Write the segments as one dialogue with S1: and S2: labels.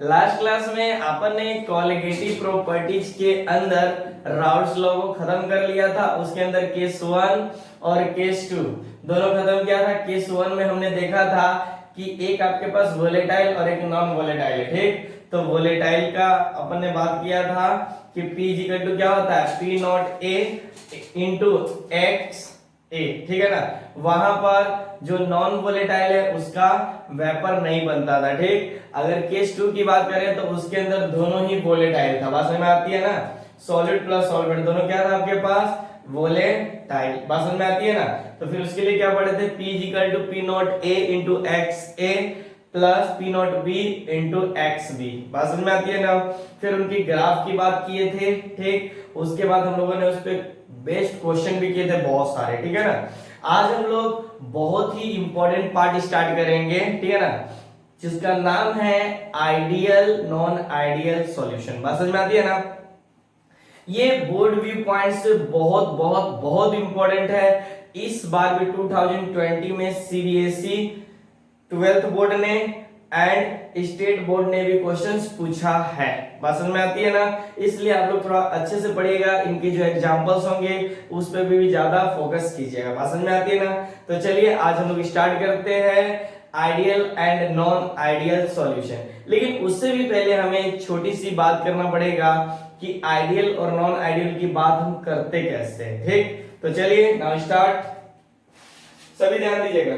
S1: Last class में अपन ने colligative properties के अंदर राउल्ट्स लॉ को खत्म कर लिया था। उसके अंदर केस 1 और केस 2 दोनों खत्म किया था। केस 1 में हमने देखा था कि एक आपके पास वोलेटाइल और एक नॉन वोलेटाइल है, ठीक। तो वोलेटाइल का अपन ने बात किया था कि P इक्वल टू क्या होता है, P not A into x A, ठीक है ना। वहां पर जो नॉन वोलेटाइल है उसका वेपर नहीं बनता था, ठीक। अगर केस 2 की बात करें तो उसके अंदर दोनों ही वोलेटाइल था। बात समझ में आती है ना, सॉलिड प्लस सॉल्वेंट दोनों क्या था आपके पास, वोलेटाइल। बात समझ में आती है ना। तो फिर उसके लिए क्या पढ़े थे, P equal to P not A into x A plus P not B into x b. बात समझ में आती है ना। फिर उनकी ग्राफ की बात किए थे, ठीक। उसके बाद हम लोगों ने उस पर बेस्ट क्वेश्चन भी किए थे बहुत सारे, ठीक है ना। आज हम लोग बहुत ही इंपॉर्टेंट पार्ट स्टार्ट करेंगे, ठीक है ना, जिसका नाम है आइडियल नॉन आइडियल सॉल्यूशन। बात समझ में आती है ना। ये बोर्ड व्यू पॉइंट से बहुत बहुत बहुत इंपॉर्टेंट है। इस बार भी 2020 में सीबीएसई 12th बोर्ड ने एंड स्टेट बोर्ड ने भी क्वेश्चंस पूछा है। बात समझ में आती है ना। इसलिए आप लोग थोड़ा अच्छे से पढ़िएगा, इनके जो एग्जांपल्स होंगे उस पर भी ज्यादा फोकस कीजिएगा। बात समझ में आती है ना। तो चलिए आज हम लोग स्टार्ट करते हैं ideal and non ideal solution. लेकिन उससे भी पहले हमें एक छोटी सी बात करना पड़ेगा कि आइडियल और नॉन आइडियल की बात हम करते कैसे हैं, ठीक। तो चलिए नाउ स्टार्ट, सभी ध्यान दीजिएगा।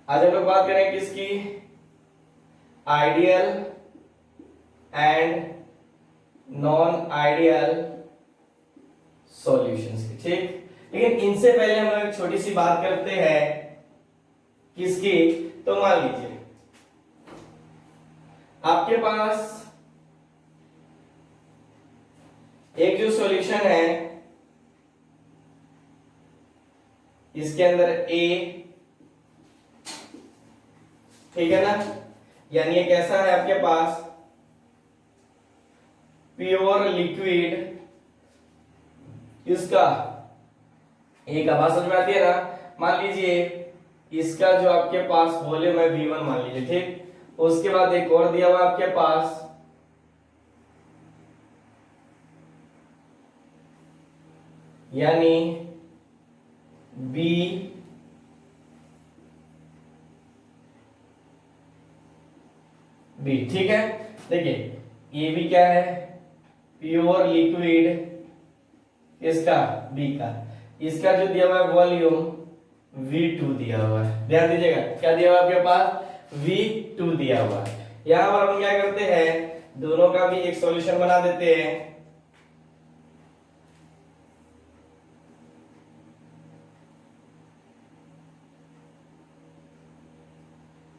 S1: आज हम लोग बात करें किसकी, ideal and non ideal solutions की, ठीक। लेकिन इनसे पहले हम लोग एक छोटी सी बात करते हैं किसकी। तो मान लीजिए आपके पास एक जो सॉल्यूशन है इसके अंदर A, ठीक है ना, यानी ये कैसा है आपके पास, प्योर लिक्विड इसका एक आवाज समझ में आती है ना। मान लीजिए इसका जो आपके पास वॉल्यूम है V1 मान लीजिए, ठीक। उसके बाद एक और दिया हुआ आपके पास यानी B बी, ठीक है। देखिए ये भी क्या है, प्योर लिक्विड इसका बी का, इसका जो दिया हुआ है वॉल्यूम V2 दिया हुआ है। ध्यान दीजिएगा क्या दिया हुआ है आपके पास, V2 दिया हुआ है। यहां पर हम क्या करते हैं, दोनों का भी एक सॉल्यूशन बना देते हैं।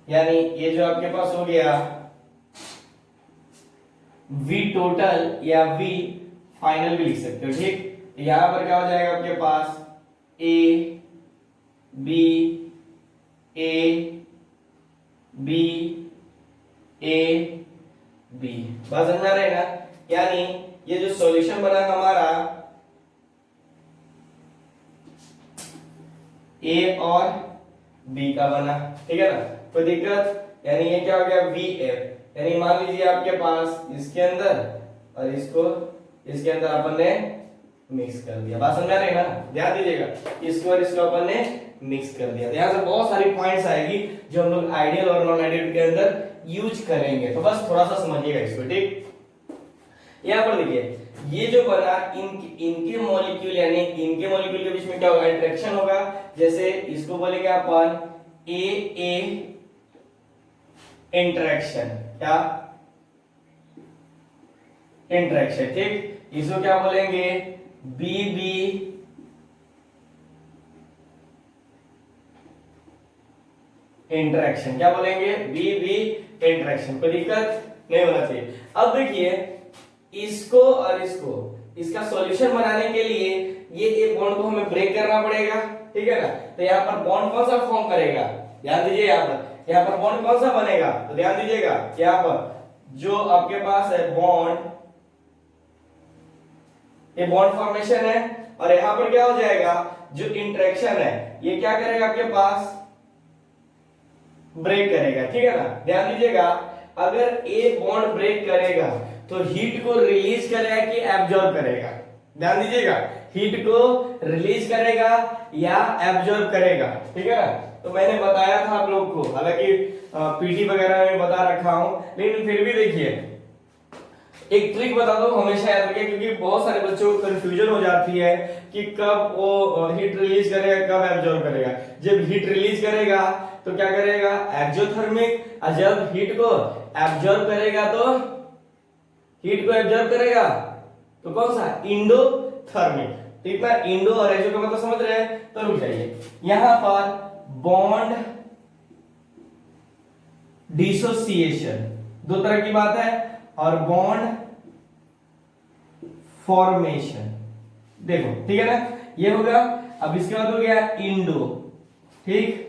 S1: यानी ये जो आपके पास हो गया V टोटल या V फाइनल भी लिख सकते हो, ठीक। यहां पर क्या हो जाएगा आपके पास A B A B A B। बात समझ आ रही है ना। यानी ये जो सॉल्यूशन बना हमारा A और B का बना, ठीक है ना, कोई दिक्कत। यानी ये क्या हो गया VF। यानी मान लीजिए आपके पास इसके अंदर और इसको इसके अंदर अपन ने मिक्स कर दिया। बात समझ आ रही है ना। ध्यान दीजिएगा इसको और इसको अपन ने मिक्स कर दिया। यहां से बहुत सारी पॉइंट्स आएगी जो हम लोग आइडियल और नॉन आइडियल के अंदर यूज करेंगे। तो बस थोड़ा सा समझिएगा इसको, ठीक। यहां पर देखिए ये जो बना इनके मॉलिक्यूल यानी इनके मॉलिक्यूल के बीच में क्या होगा, इंटरेक्शन होगा। जैसे इसको बोलेंगे अपन ए इंटरेक्शन, क्या इंटरेक्शन, ठीक। इसको क्या बोलेंगे बी इंटरेक्शन, क्या बोलेंगे बी इंटरेक्शन। कोई दिक्कत नहीं होना चाहिए। अब देखिए इसको और इसको इसका सॉल्यूशन बनाने के लिए ये एक बॉन्ड को हमें ब्रेक करना पड़ेगा, ठीक है ना। तो यहाँ पर बॉन्ड कौन सा फॉर्म करेगा, ध्यान दीजिए यहाँ पर बॉन्ड कौन सा बनेगा। तो ध्यान दीजिएगा यहाँ पर जो आपके पास है बॉन्ड, ये बॉन्ड फॉर्मेशन है। और यहाँ पर क्या हो जाएगा, जो इंटरेक्शन है ये क्या करेगा आपके पास ब्रेक करेगा, ठीक है ना। ध्यान दीजिएगा, अगर ए बॉन्ड ब्रेक करेगा तो हीट को रिलीज करेगा कि एब्जॉर्ब करेगा। ध्यान दीजिएगा, हीट को रिलीज करेगा या एब्जॉर्ब करेगा, ठीक है ना। तो मैंने बताया था आप लोग को, हालांकि पीटी वगैरह में बता रखा हूं, लेकिन फिर भी देखिए एक ट्रिक बता दो, हमेशा याद रखिए, क्योंकि बहुत सारे बच्चों को कंफ्यूजन हो जाती है कि कब वो हीट रिलीज करेगा, कब एब्जॉर्ब करेगा। जब हीट रिलीज करेगा तो क्या करेगा, एक्सोथर्मिक, और जब हीट को एब्जॉर्ब करेगा तो हीट को एब्जॉर्ब करेगा तो कौन सा, इंडोथर्मिक। तो इतना इंडो और एक्सो का मतलब समझ रहे हैं। तो रुक जाइए, यहां पर बॉन्ड डिसोसिएशन दो तरह की बात है, और बॉन्ड फॉर्मेशन, देखो ठीक है ना, ये हो गया। अब इसके बाद हो गया इंडो, ठीक,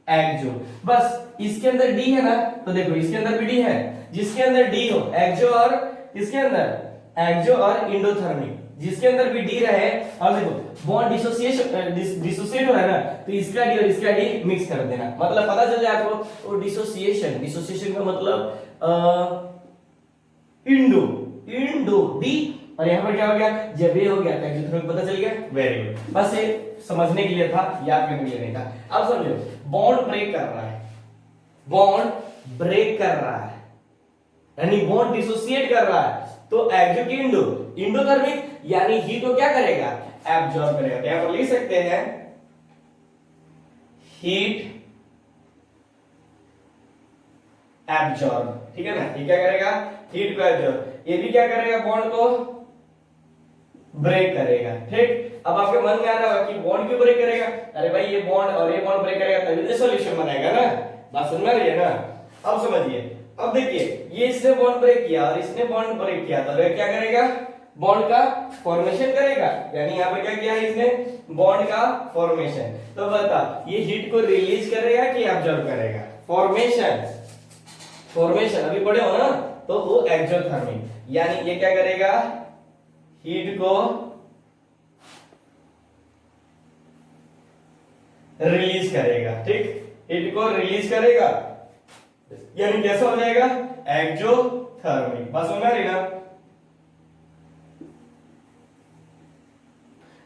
S1: एक्सो। बस इसके अंदर डी है ना, तो देखो इसके अंदर भी डी है, जिसके अंदर डी हो, एक्सो और इसके अंदर एक्सो और इंडोथर्मिक, जिसके अंदर भी डी रहे, और देखो बॉन्ड डिसोसिएट हो रहा है ना, तो इसका डी और इसका डी मिक्स कर देना, मतलब पता चल जाए आपको। और डिसोसिएशन का मतलब इंडो डी, और यहां पर क्या हो गया, जब ये हो गया तो एक्सोथर्मिक पता चल गया। वेरी गुड, बस ये समझने के लिए था, याद करने के लिए नहीं था। अब समझो, बॉन्ड ब्रेक कर रहा है, बॉन्ड ब्रेक कर रहा है, यानी बॉन्ड डिसोसिएट कर रहा है, तो एक्सो की इंडोथर्मिक, यानी हीट को क्या करेगा, एब्जॉर्ब करेगा। तो यहां पर लिख सकते हैं हीट एब्जॉर्ब, ठीक है ना। ये क्या करेगा, हीट को एब्जॉर्ब। ये भी क्या करेगा, बॉन्ड को ब्रेक करेगा, ठीक। अब आपके मन में आ रहा होगा कि बॉन्ड क्यों ब्रेक करेगा, अरे भाई ये बॉन्ड और ये बॉन्ड ब्रेक करेगा तभी तो सॉल्यूशन बनेगा ना, बात समझ में आ रही है ना। अब समझिए, अब देखिए, ये इसने बॉन्ड ब्रेक किया और इसने बॉन्ड ब्रेक किया, तो ये क्या करेगा, बॉन्ड का फॉर्मेशन करेगा, यानी यहाँ पे क्या किया है इसने, बॉन्ड का फॉर्मेशन। तो बता, ये हीट को रिलीज करेगा कि एब्जॉर्ब करेगा, फॉर्मेशन अभी पढ़े हो ना, तो वो एक्सोथर्मिक, यानी ये क्या करेगा, हीट को रिलीज करेगा, ठीक, हीट को रिलीज करेगा, यानी कैसा हो जाएगा, एक्सोथर्मिक। बस समझ रही ना।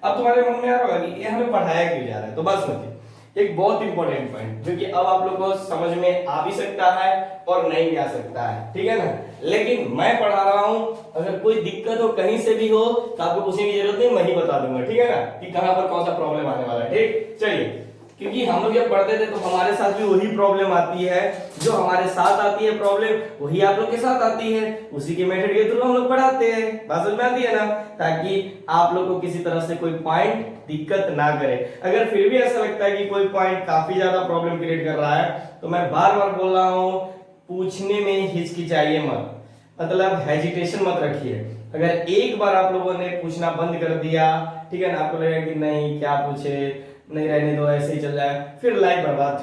S1: अब तुम्हारे मन में आ रहा होगा कि ये हमें पढ़ाया क्यों जा रहा है, तो बस समझिए, एक बहुत इंपॉर्टेंट पॉइंट जो कि अब आप लोगों को समझ में आ भी सकता है और नहीं भी आ सकता है, ठीक है ना, लेकिन मैं पढ़ा रहा हूं, अगर कोई दिक्कत हो कहीं से भी हो तो आपको पूछने की जरूरत नहीं, मैं ही बता दूंगा, ठीक है ना, कि कहां पर कौन सा प्रॉब्लम आने वाला है, ठीक। चलिए, क्योंकि हम लोग जब पढ़ते थे तो हमारे साथ भी वही प्रॉब्लम आती है, जो हमारे साथ आती है प्रॉब्लम वही आप लोग के साथ आती है, उसी के मेथड के थ्रू हम लोग पढ़ाते हैं, बात समझ में आती है ना, ताकि आप लोग को किसी तरह से कोई पॉइंट दिक्कत ना करे। अगर फिर भी ऐसा लगता है कि कोई पॉइंट काफी ज्यादा प्रॉब्लम क्रिएट कर रहा है, तो मैं बार बार बोल रहा हूं, पूछने में हिचकिचाइए मत, मतलब हेजिटेशन मत रखिए। अगर एक बार आप लोगों ने पूछना बंद कर दिया, ठीक है ना, आपको लगेगा कि नहीं क्या पूछे, नहीं रहने दो ऐसे ही चल जाए, फिर लाइफ बर्बाद,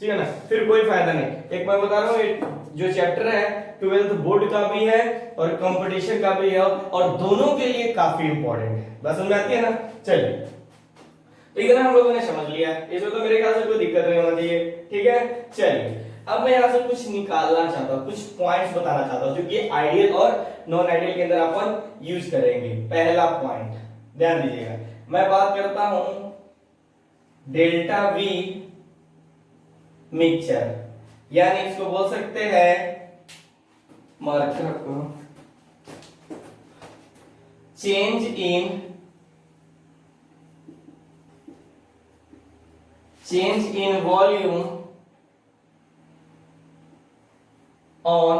S1: ठीक है ना, फिर कोई फायदा नहीं। एक बार बता रहा हूँ, जो चैप्टर है 12th बोर्ड का भी है और कंपटीशन का भी है, और दोनों के लिए काफी इंपॉर्टेंट है, बस समझ में आती है ना। चलिए, तो इतना हम लोगों ने समझ लिया, इसमें तो मेरे ख्याल से कोई दिक्कत नहीं होना चाहिए, ठीक है। चलिए, अब मैं यहाँ से कुछ निकालना चाहता हूँ, कुछ पॉइंट्स बताना चाहता हूँ जो कि आइडियल और नॉन आइडियल के अंदर अपन यूज करेंगे। पहला पॉइंट ध्यान दीजिएगा, मैं बात करता हूं डेल्टा वी मिक्सचर, यानी इसको बोल सकते हैं, मार्कर को, change in volume on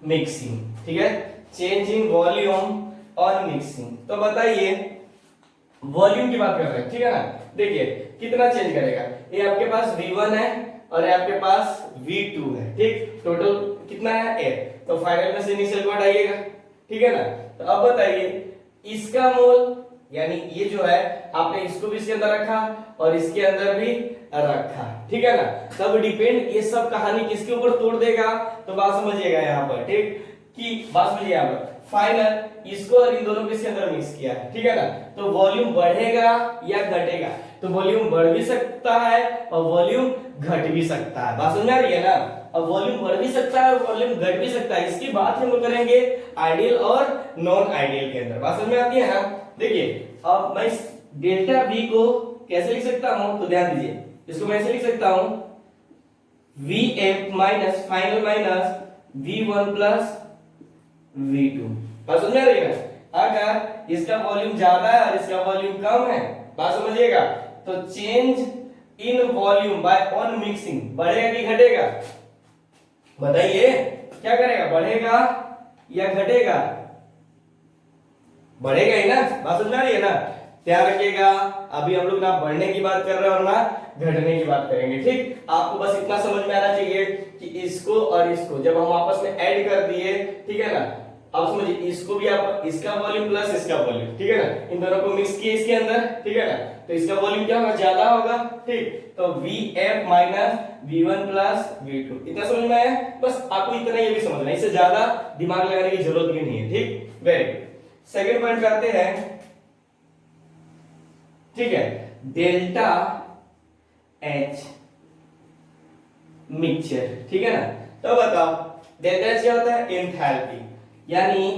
S1: mixing, ठीक है, change in volume on mixing. तो बताइए, वॉल्यूम की बात कर रहे हैं, ठीक है ना, देखिए कितना चेंज करेगा, ये आपके पास V1 है और ये आपके पास V2 है, ठीक, टोटल कितना है 8, तो फाइनल में से इनिशियल कोड आइएगा, ठीक है ना। तो अब बताइए, इसका मोल, यानी ये जो है आपने इसको भी इसके अंदर रखा और इसके अंदर भी रखा, ठीक है ना, तब डिपेंड ये सब कहानी किसके ऊपर तोड़ देगा, तो बात समझिएगा यहाँ पर, ठीक, कि बात समझिए यहाँ पर, फाइनल इसको और इन दोनों के इसके अंदर मिक्स किया है, ठीक है ना, तो वॉल्यूम बढ़ेगा या घटेगा, तो वॉल्यूम बढ़ भी सकता है और वॉल्यूम घट भी सकता है। बात समझ आ रही है ना? अब वॉल्यूम बढ़ भी सकता है और वॉल्यूम घट भी सकता है। इसकी बात हम लोग करेंगे आइडियल और नॉन आइडियल के अंदर। बात समझ में आती है ना? देखिए अब मैं इस डेल्टा V को कैसे लिख सकता हूं, तो ध्यान दीजिए, इसको मैं ऐसे लिख सकता हूं Vf minus final minus V1 plus V2। बात समझ में आ रही है ना? अगर इसका वॉल्यूम ज्यादा है और इसका वॉल्यूम कम है, बात समझिएगा, तो change in volume by on mixing बढ़ेगा कि घटेगा? बताइए क्या करेगा, बढ़ेगा या घटेगा? बढ़ेगा ही ना। बात समझ में आ रही है ना? ध्यान रखिएगा, अभी हम लोग ना बढ़ने की बात कर रहे हैं और ना घटने की बात करेंगे। ठीक, आपको बस इतना समझ में आना चाहिए कि इसको और इसको जब हम आपस में ऐड कर दिए, ठीक है ना, अब समझिए इसको भी आप, इसका वॉल्यूम प्लस इसका वॉल्यूम, ठीक है ना, इन दोनों को मिक्स किए इसके अंदर, ठीक है ना, तो इसका वॉल्यूम क्या होगा, ज्यादा होगा। ठीक, तो Vf minus V1 plus V2, इतना समझ में आया? बस आपको इतना ये भी समझना है, इससे ज्यादा दिमाग लगाने की जरूरत भी नहीं है। ठीक, वेरी गुड। सेकंड पॉइंट करते हैं, ठीक है, डेल्टा H मिक्सचर, ठीक है ना। तो बताओ डेल्टा H क्या होता है, एंथैल्पी, यानी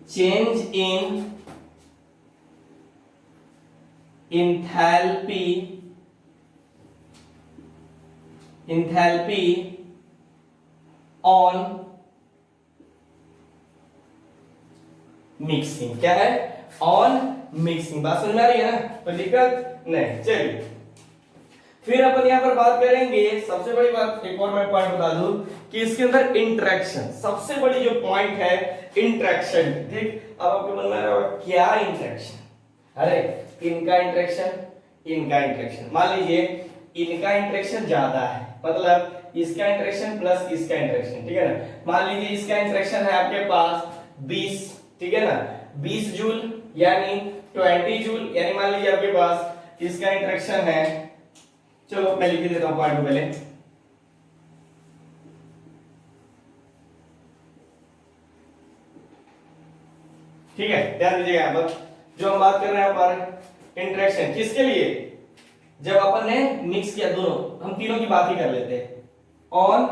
S1: change in enthalpy, enthalpy on mixing. क्या है, ऑन मिक्सिंग। बात समझ में आ रही है ना? कोई दिक्कत नहीं। चलिए फिर अपन यहां पर बात करेंगे, सबसे बड़ी बात एक और मैं पॉइंट बता दूं कि इसके अंदर इंटरेक्शन, सबसे बड़ी जो पॉइंट है इंटरेक्शन। ठीक, अब आपके मन में आ रहा होगा क्या इंटरेक्शन? अरे इनका इंटरेक्शन, इनका इंटरेक्शन, मान लीजिए इनका इंटरेक्शन ज्यादा है, मतलब इसका इंटरेक्शन प्लस इसका इंटरेक्शन, ठीक है ना। मान लीजिए इसका इंटरेक्शन है आपके पास 20, ठीक है ना, 20 जूल यानी 20 जूल, यानी मान लीजिए आपके पास इसका इंटरेक्शन है, चलो मैं लिख देता हूं पॉइंट को पहले, ठीक है, ध्यान दीजिएगा यहां पर जो हम बात कर रहे हैं हमारे इंटरेक्शन किसके लिए, जब अपन ने मिक्स किया दोनों, हम तीनों की बात ही कर लेते हैं, ऑन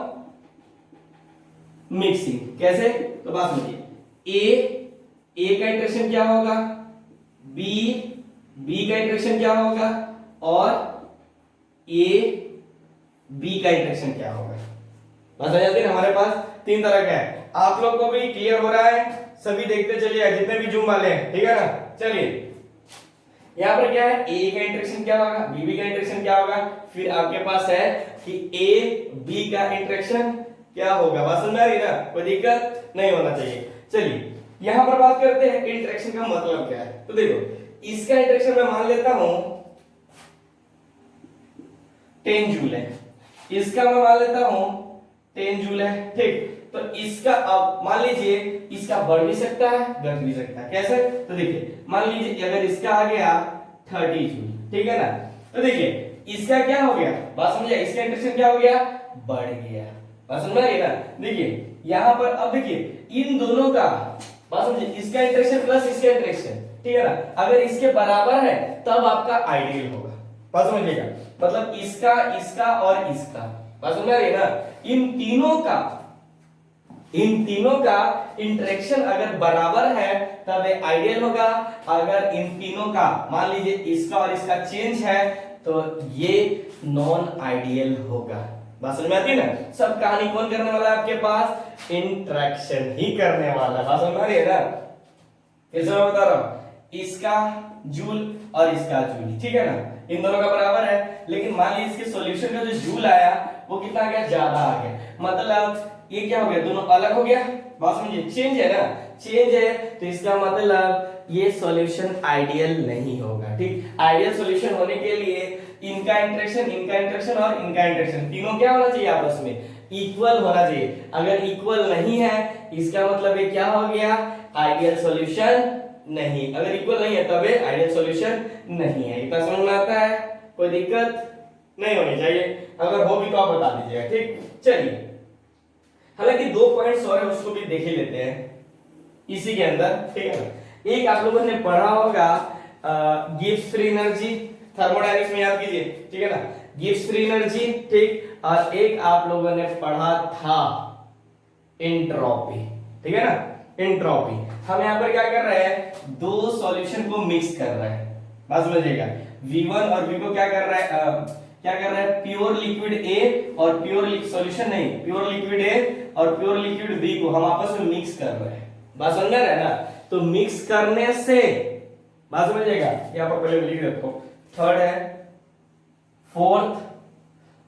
S1: मिक्सिंग। कैसे, तो बात सुनिए, ए का इंटरेक्शन क्या होगा, बी का इंटरेक्शन क्या होगा, और ए बी का इंटरेक्शन क्या होगा। बस आ जाती है, हमारे पास तीन तरह का है। आप लोग को भी क्लियर हो रहा है? सभी देखते चलिए, जितने भी जूम वाले हैं, ठीक है ना। चलिए यहां पर क्या है, ए का इंटरेक्शन क्या होगा, बी का इंटरेक्शन क्या होगा, फिर आपके पास है कि ए बी का इंटरेक्शन क्या होगा। बात समझ में आ रही है ना? कोई दिक्कत नहीं होना चाहिए। चलिए यहां पर बात करते हैं इंटरेक्शन का मतलब क्या है। तो देखो इसका इंटरेक्शन मैं मान लेता हूं 10 जूल है, इसका मैं मान लेता हूं 10 जूल है। ठीक, तो इसका अब मान लीजिए इसका बढ़ भी सकता है घट भी सकता है। कैसे, तो देखिए मान लीजिए अगर इसका आ गया 30 जूल, ठीक है ना, तो देखिए इसका क्या हो गया, बात समझिए, इसका इंटरेक्शन क्या हो गया, बढ़ गया। बात समझ में आई ना? देखिए यहां पर अब देखिए इन दोनों का, बात समझिए, इसका इंटरेक्शन प्लस इसका इंटरेक्शन, ठीक है ना, अगर इसके बराबर है तब आपका आइडियल होगा। बात समझिएगा, मतलब इसका, इसका और इसका, बात समझ में आ रही है ना, इन तीनों का इंटरेक्शन अगर बराबर है तब ये आइडियल होगा। अगर इन तीनों का मान लीजिए इसका और इसका चेंज है तो ये नॉन आइडियल होगा। बात समझ में आती है ना? सब कहानी कौन करने वाला है आपके पास, इंटरेक्शन ही करने वाला है। बात समझ में आ रही है ना? इसे मैं बता रहा हूं, इसका जूल और इसका जूल, ठीक है ना, इन दोनों का बराबर है, लेकिन मान लीजिए इसके सॉल्यूशन का जो जूल आया वो कितना आ गया, ज्यादा आ गया, मतलब ये क्या हो गया, दोनों अलग हो गया। बात समझिए, चेंज है ना, चेंज है, तो इसका मतलब ये सॉल्यूशन आइडियल नहीं होगा। ठीक, आइडियल सॉल्यूशन होने के लिए इनका इंटरेक्शन और इनका इंटरेक्शन तीनों क्या होना चाहिए, आपस में इक्वल होना चाहिए। अगर इक्वल नहीं है इसका मतलब ये क्या हो गया, आइडियल सॉल्यूशन नहीं। अगर इक्वल नहीं है तब ये आइडियल सॉल्यूशन नहीं है। इतना समझ में आता है? कोई दिक्कत नहीं होनी चाहिए, अगर हो भी तो आप बता दीजिएगा। ठीक, चलिए हालांकि 2 पॉइंट्स और है उसको भी देख ही लेते हैं इसी के अंदर, ठीक है ना। एक आप लोगों ने पढ़ा होगा गिव्स फ्री एनर्जी, थर्मोडायनेमिक्स में याद कीजिए, ठीक है ना, गिव्स फ्री एनर्जी, ठीक। और एक आप लोगों ने पढ़ा था एंट्रोपी, ठीक है ना, एंट्रोपी। हम यहाँ पर क्या कर रहे हैं, दो सॉल्यूशन को मिक्स कर रहे हैं, बात समझिएगा। V1 और V को क्या कर रहा है, क्या कर रहा है, प्योर लिक्विड A और प्योर सॉल्यूशन नहीं, प्योर लिक्विड A और प्योर लिक्विड B को हम आपस में मिक्स कर रहे हैं, बात समझ रहे हैं ना। तो मिक्स करने से, बात समझिएगा, यहाँ पर पहले लिख देता हूं, थर्ड है, फोर्थ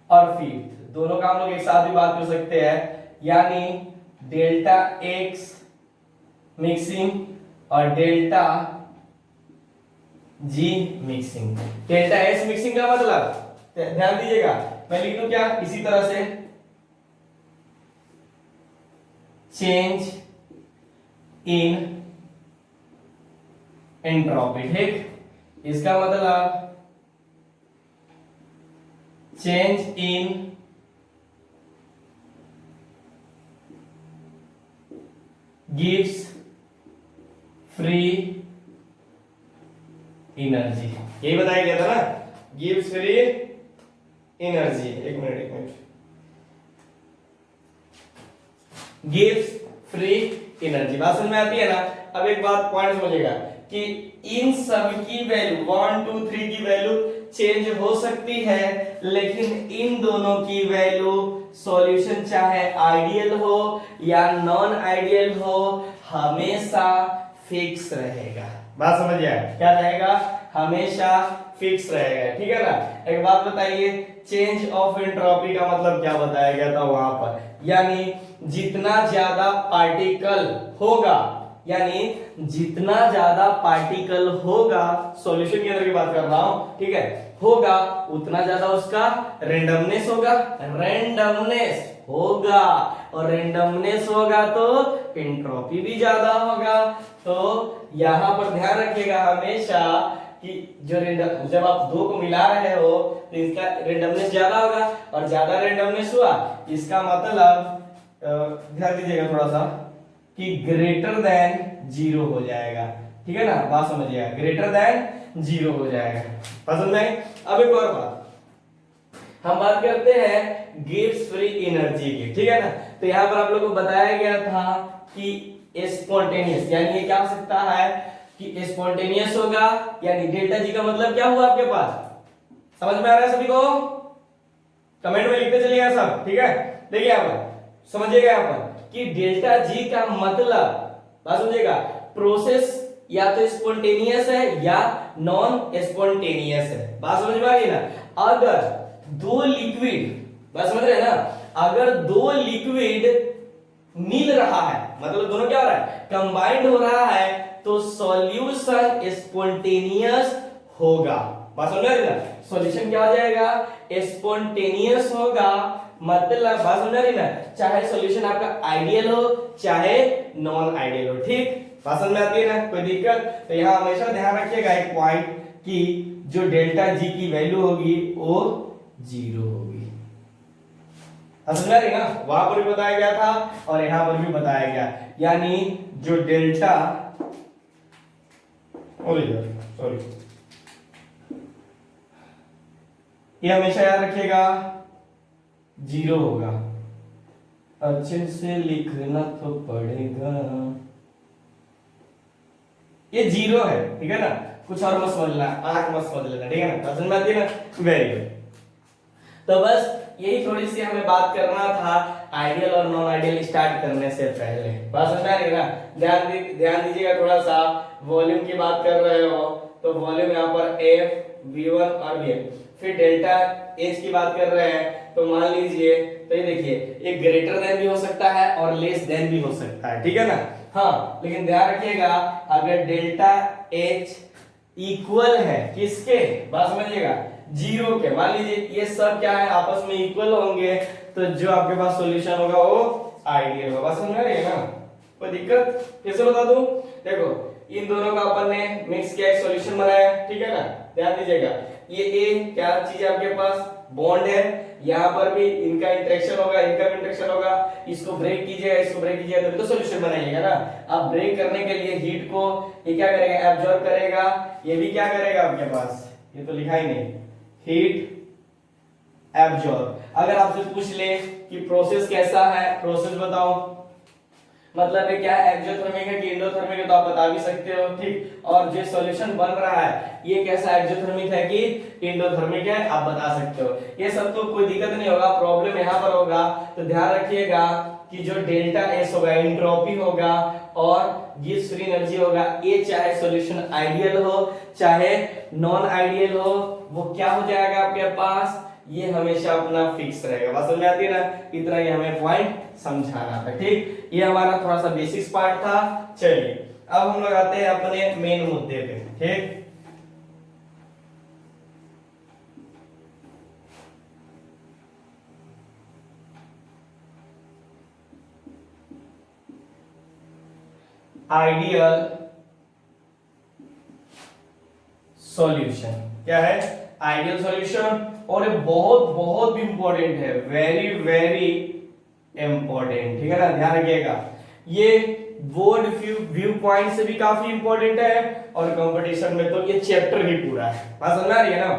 S1: और फिफ्थ, दोनों का हम लोग एक साथ भी बात कर सकते हैं, यानी डेल्टा X मिक्सिंग और delta G mixing. Delta S mixing का मतलब ध्यान दीजिएगा, मैं लिख दूं क्या, इसी तरह से चेंज इन एंट्रोपी, ठीक। इसका मतलब change in gives free energy, यही बताया गया था ना, गिव्स फ्री एनर्जी। एक मिनट, गिव्स फ्री एनर्जी, बात समझ में आती है ना। अब एक बात पॉइंट समझिएगा कि इन सब की वैल्यू 1 2 3 की वैल्यू चेंज हो सकती है, लेकिन इन दोनों की वैल्यू सॉल्यूशन चाहे आइडियल हो या नॉन आइडियल हो हमेशा फिक्स रहेगा, बात समझिए, क्या रहेगा, हमेशा फिक्स रहेगा, ठीक है ना। एक बात बताइए, चेंज ऑफ एंट्रोपी का मतलब क्या बताया गया था वहां पर, यानी जितना ज्यादा पार्टिकल होगा, यानी जितना ज्यादा पार्टिकल होगा, सॉल्यूशन के अंदर की बात कर रहा हूं, ठीक है, होगा उतना ज्यादा उसका रेंडमनेस होगा, रेंडमनेस होगा, और रेंडमनेस होगा तो एंट्रोपी भी ज्यादा होगा। तो यहां पर ध्यान रखिएगा हमेशा कि जो जब आप दो को मिला रहे हो तो इसका रेंडमनेस ज्यादा होगा, और ज्यादा रेंडमनेस हुआ इसका मतलब ध्यान दीजिएगा थोड़ा सा कि ग्रेटर देन जीरो हो जाएगा, ठीक है ना, बात समझिएगा, ग्रेटर देन जीरो हो जाएगा, पसंद है। अब एक और बात, हम बात करते हैं गिव्स फ्री एनर्जी की, ठीक है ना। तो यहाँ पर आप लोगों को बताया गया था कि स्पॉन्टेनियस, यानी ये क्या हो सकता है कि स्पॉन्टेनियस होगा, यानी डेल्टा जी का मतलब क्या हुआ आपके पास, समझ में आ रहा है सभी को, कमेंट में लिखते चलिएगा सब, ठीक है। देखिए यहाँ पर समझिएगा यहाँ पर कि डेल्टा जी का मतलब, बात समझिएगा, प्रोसेस या तो स्पॉन्टेनियस है या नॉन स्पॉन्टेनियस है, बात समझ में आ गई ना। अगर दो लिक्विड, बात समझ रहे हैं ना, अगर दो लिक्विड मिल रहा है, मतलब दोनों क्या हो रहा है, कंबाइंड हो रहा है, तो सॉल्यूशन स्पॉन्टेनियस होगा, बात समझ रहे ना, सॉल्यूशन क्या हो जाएगा, स्पॉन्टेनियस होगा, मतलब बात समझ रही ना, चाहे सॉल्यूशन आपका आइडियल हो चाहे नॉन आइडियल हो, ठीक, बात समझ में आती है ना, कोई दिक्कत। तो यहाँ हमेशा ध्यान रखिएगा एक पॉइंट कि जो डेल्टा जी की वैल्यू होगी वो जीरो होगी, समझ में आ रही ना, वहां पर भी बताया गया था और यहां पर भी बताया गया, यानी जो डेल्टा, सॉरी, ये हमेशा याद रखिएगा जीरो होगा, अच्छे से लिखना तो पड़ेगा, ये जीरो है, ठीक है ना, कुछ और मत समझना, आंख मत समझ लेना, ठीक है ना, समझ में आती है ना, वेरी गुड। तो बस यही थोड़ी सी हमें बात करना था आइडियल और नॉन आइडियल स्टार्ट करने से पहले, बात समझ में आ रही है ना। ध्यान दीजिएगा थोड़ा सा, वॉल्यूम की बात कर रहे हो तो वॉल्यूम यहाँ पर F V1 और Vn, फिर डेल्टा H की बात कर रहे हैं तो मान लीजिए, तो ये देखिए एक ग्रेटर देन भी हो सकता है और लेस देन भी हो सकता है, ठीक है ना। हाँ, लेकिन ध्यान रखिएगा अगर डेल्टा H इक्वल है किसके, बात समझिएगा, जीरो के, मान लीजिए ये सब क्या है आपस में इक्वल होंगे, तो जो आपके पास सॉल्यूशन होगा वो आइडियल होगा, बात समझ में आ रही है ना, कोई दिक्कत, कैसे बता दूं, देखो इन दोनों का अपन ने मिक्स किया, एक सॉल्यूशन बनाया, ठीक है ना, ध्यान दीजिएगा, ये ए क्या चीज है आपके पास, बॉन्ड है, यहाँ पर भी इनका इंटरेक्शन होगा, इनका भी इंटरेक्शन होगा, इसको ब्रेक कीजिएगा, इसको ब्रेक कीजिएगा तभी तो सॉल्यूशन बनाइएगा ना। अब ब्रेक करने के लिए हीट को ये क्या करेगा, एब्जॉर्ब करेगा, ये भी क्या करेगा आपके पास, ये तो लिखा ही नहीं, हीट एब्जॉर्ब। अगर आपसे पूछ ले कि प्रोसेस कैसा है, प्रोसेस बताओ, मतलब है क्या, एक्सोथर्मिक है कि एंडोथर्मिक है, तो आप बता भी सकते हो, ठीक। और जो सॉल्यूशन बन रहा है ये कैसा, एक्सोथर्मिक है कि एंडोथर्मिक है, आप बता सकते हो। ये सब तो कोई दिक्कत नहीं होगा, प्रॉब्लम यहाँ पर होगा तो ध्यान रखिएगा कि जो डेल्टा एस होगा एंट्रोपी होगा और ये फ्री एनर्जी होगा, ये चाहे सॉल्यूशन आइडियल हो चाहे नॉन आइडियल हो, वो क्या हो जाएगा आपके पास, ये हमेशा अपना फिक्स रहेगा। बात समझ में आती है ना, इतना ही हमें पॉइंट समझाना था, ठीक। ये हमारा थोड़ा सा बेसिक्स पार्ट था। चलिए अब हम लोग आते हैं अपने मेन मुद्दे पे, ठीक। आइडियल सॉल्यूशन क्या है, आइडियल सॉल्यूशन, और ये बहुत बहुत इंपॉर्टेंट है, वेरी वेरी इंपॉर्टेंट, ठीक है ना, ध्यान रखिएगा। ये बोर्ड व्यू पॉइंट से भी काफी इंपॉर्टेंट है और कंपटीशन में तो ये चैप्टर ही पूरा है। बात समझ आ रही है ना,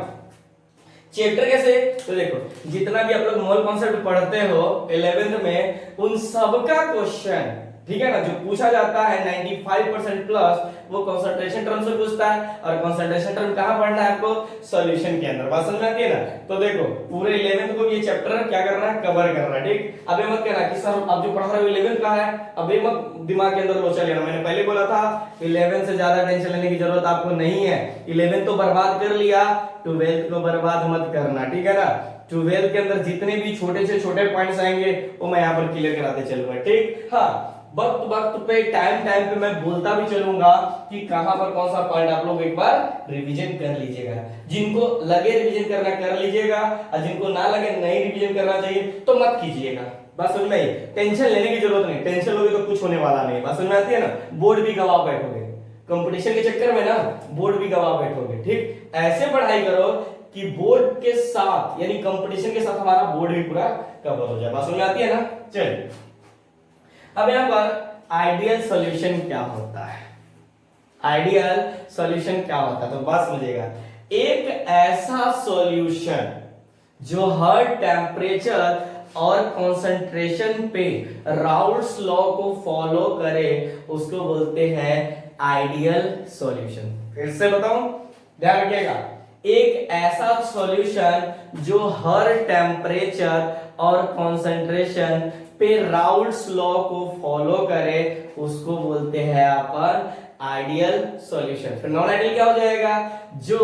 S1: चैप्टर कैसे, तो देखो जितना भी आप लोग मोल कॉन्सेप्ट पढ़ते हो 11th में, उन सबका क्वेश्चन, ठीक है ना, जो पूछा जाता है 95% प्लस वो कंसंट्रेशन टर्म से पूछता है, और कंसंट्रेशन टर्म कहां पढ़ना है आपको, सॉल्यूशन के अंदर। बात समझ में आती है ना। तो देखो पूरे 11th को ये चैप्टर क्या कर रहा है, कवर कर रहा है, ठीक। अब ये मत कहना कि सर अब जो पढ़ा रहे हो 11th का है, अब ये मत दिमाग के अंदर लोचा लेना। मैंने पहले बोला था 11th से ज्यादा टेंशन लेने की जरूरत आपको नहीं है। 11th तो बर्बाद कर लिया, 12th को बर्बाद मत करना, ठीक है ना। 12th के अंदर जितने भी छोटे से छोटे पॉइंट्स आएंगे वो मैं यहाँ पर क्लियर कराते चलूंगा, ठीक। हाँ, वक्त वक्त पे टाइम टाइम पे मैं बोलता भी चलूंगा कि कहां पर कौन सा पॉइंट आप लोग एक बार रिवीजन कर लीजिएगा। जिनको लगे रिवीजन करना कर लीजिएगा, और जिनको ना लगे नहीं रिवीजन करना चाहिए तो मत कीजिएगा। बस समझ में आई, टेंशन लेने की जरूरत नहीं, टेंशन लोगे तो कुछ होने वाला नहीं। बस समझ में आती है ना, बोर्ड भी गवा बैठोगे कंपटीशन के चक्कर में ना, बोर्ड भी गवा बैठोगे, ठीक। ऐसे पढ़ाई करो कि बोर्ड के साथ यानी कंपटीशन के साथ हमारा बोर्ड भी पूरा कवर हो जाए। बस समझ में आती है ना। चलिए अब यहां पर आइडियल सॉल्यूशन क्या होता है, आइडियल सॉल्यूशन क्या होता है, तो बात समझिएगा। एक ऐसा सॉल्यूशन जो हर टेम्परेचर और कंसंट्रेशन पे राउल्ट्स लॉ को फॉलो करे उसको बोलते हैं आइडियल सॉल्यूशन। फिर से बताऊं, ध्यान रखिएगा, एक ऐसा सॉल्यूशन जो हर टेम्परेचर और कंसंट्रेशन पे राउल्ट्स लॉ को फॉलो करे उसको बोलते हैं अपन आइडियल सॉल्यूशन। फिर नॉन आइडियल क्या हो जाएगा, जो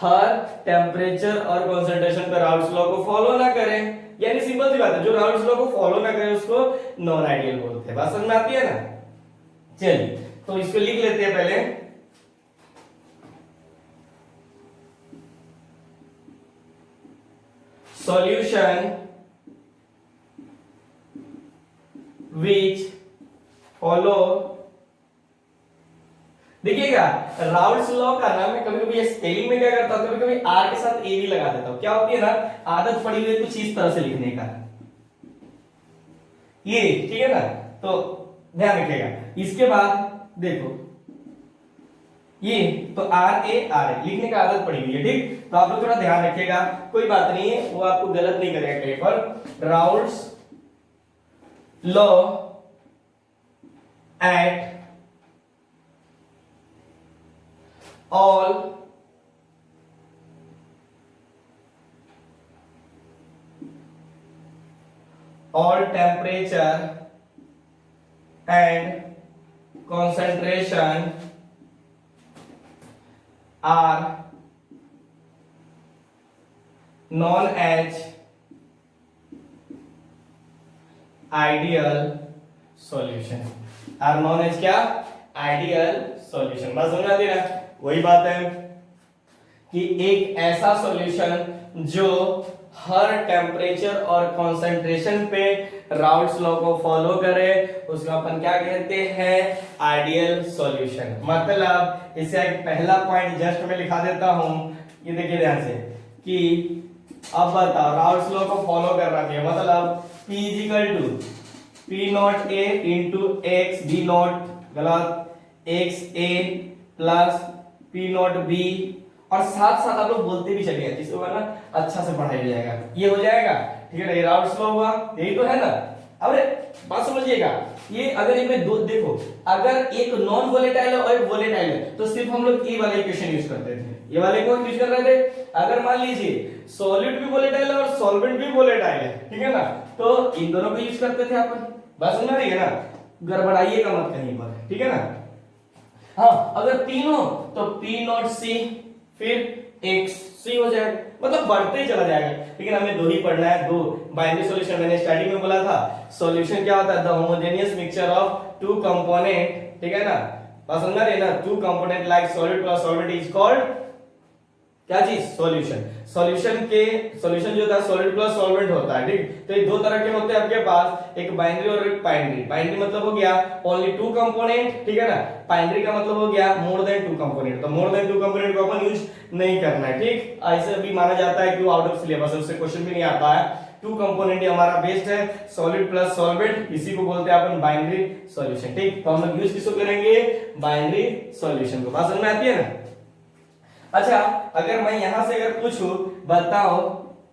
S1: हर टेम्परेचर और कंसंट्रेशन पे राउल्ट्स लॉ को फॉलो ना करे, यानी सिंपल सी बात है, जो राउल्ट्स लॉ को फॉलो ना करे उसको नॉन आइडियल बोलते हैं। बात समझ में आती है ना। चलिए तो इसको लिख लेते हैं पहले, सॉल्यूशन which follow, देखिएगा राउल्ट्स लॉ का ना मैं कभी कभी स्पेलिंग में क्या करता हूं, कभी कभी आर के साथ ए भी लगा देता हूं। क्या होती है ना, आदत पड़ी हुई है कुछ इस तरह से लिखने का, ये ठीक है ना, तो ध्यान रखिएगा। इसके बाद देखो ये तो आर ए लिखने का आदत पड़ी हुई है, ठीक। तो आप लोग थोड़ा ध्यान रखिएगा, कोई बात नहीं है, वो आपको गलत नहीं करेगा कहीं पर। Raoult's law at all temperature and concentration are known as ideal solution, are known as क्या, आइडियल सॉल्यूशन। बात समझ आती है ना, वही बात है कि एक ऐसा सॉल्यूशन जो हर टेम्परेचर और कंसंट्रेशन पे राउल्ट्स लॉ को फॉलो करे उसको अपन क्या कहते हैं, आइडियल सॉल्यूशन। मतलब इसे एक पहला पॉइंट जस्ट मैं लिखा देता हूं, ये देखिए ध्यान से कि अब बताओ राउल्स लॉ को फॉलो करना चाहिए, मतलब P is equal to P not A into x B not, गलत, X A plus P not B, और साथ साथ आप लोग बोलते भी चलिए जिसको ना अच्छा से पढ़ाया जाएगा, ये हो जाएगा, ठीक है ना, ये राउल्स लॉ हुआ, यही तो है ना। अब बात समझिएगा, ये अगर इनमें दो देखो, अगर एक नॉन वोलेटाइल है और एक वोलेटाइल है तो सिर्फ हम लोग ये वाला इक्वेशन यूज करते थे, ये वाले को यूज कर रहे थे। अगर मान लीजिए सॉलिड भी वोलेटाइल है और सॉल्वेंट भी वोलेटाइल है, ठीक है ना, तो इन दोनों को यूज करते थे अपन। बात समझ रही है ना, गड़बड़ाइएगा मत कहीं पर, ठीक है ना। हाँ, अगर तीन हो तो P नॉट C फिर एक्स सी हो जाएगा, मतलब बढ़ते ही चला जाएगा, लेकिन हमें दो ही पढ़ना है, दो बाइनरी सॉल्यूशन। मैंने स्टार्टिंग में बोला था सॉल्यूशन क्या होता है, the homogeneous mixture of two component, ठीक है ना, बात समझ रहे ना, two component like solid plus solvent is called क्या चीज, सॉल्यूशन। सॉल्यूशन जो होता है सॉलिड प्लस सॉल्वेंट होता है, ठीक। तो ये दो तरह के होते हैं आपके पास, एक बाइनरी और एक बाइनरी। बाइनरी मतलब हो गया ओनली टू कंपोनेंट, ठीक है ना, बाइनरी का मतलब हो गया मोर देन टू कंपोनेंट। तो मोर देन टू कंपोनेंट को अपन यूज नहीं करना है, ठीक। ऐसे भी माना जाता है कि वो आउट ऑफ सिलेबस है, उससे क्वेश्चन भी नहीं आता है। टू कंपोनेंट ही हमारा बेस्ट है, सॉलिड प्लस सॉल्वेंट, इसी को बोलते हैं अपन बाइनरी सॉल्यूशन, ठीक। तो हम लोग यूज किसको करेंगे, बाइनरी सॉल्यूशन को। बात समझ में आती है ना। अच्छा, अगर मैं यहां से अगर पूछूं बताओ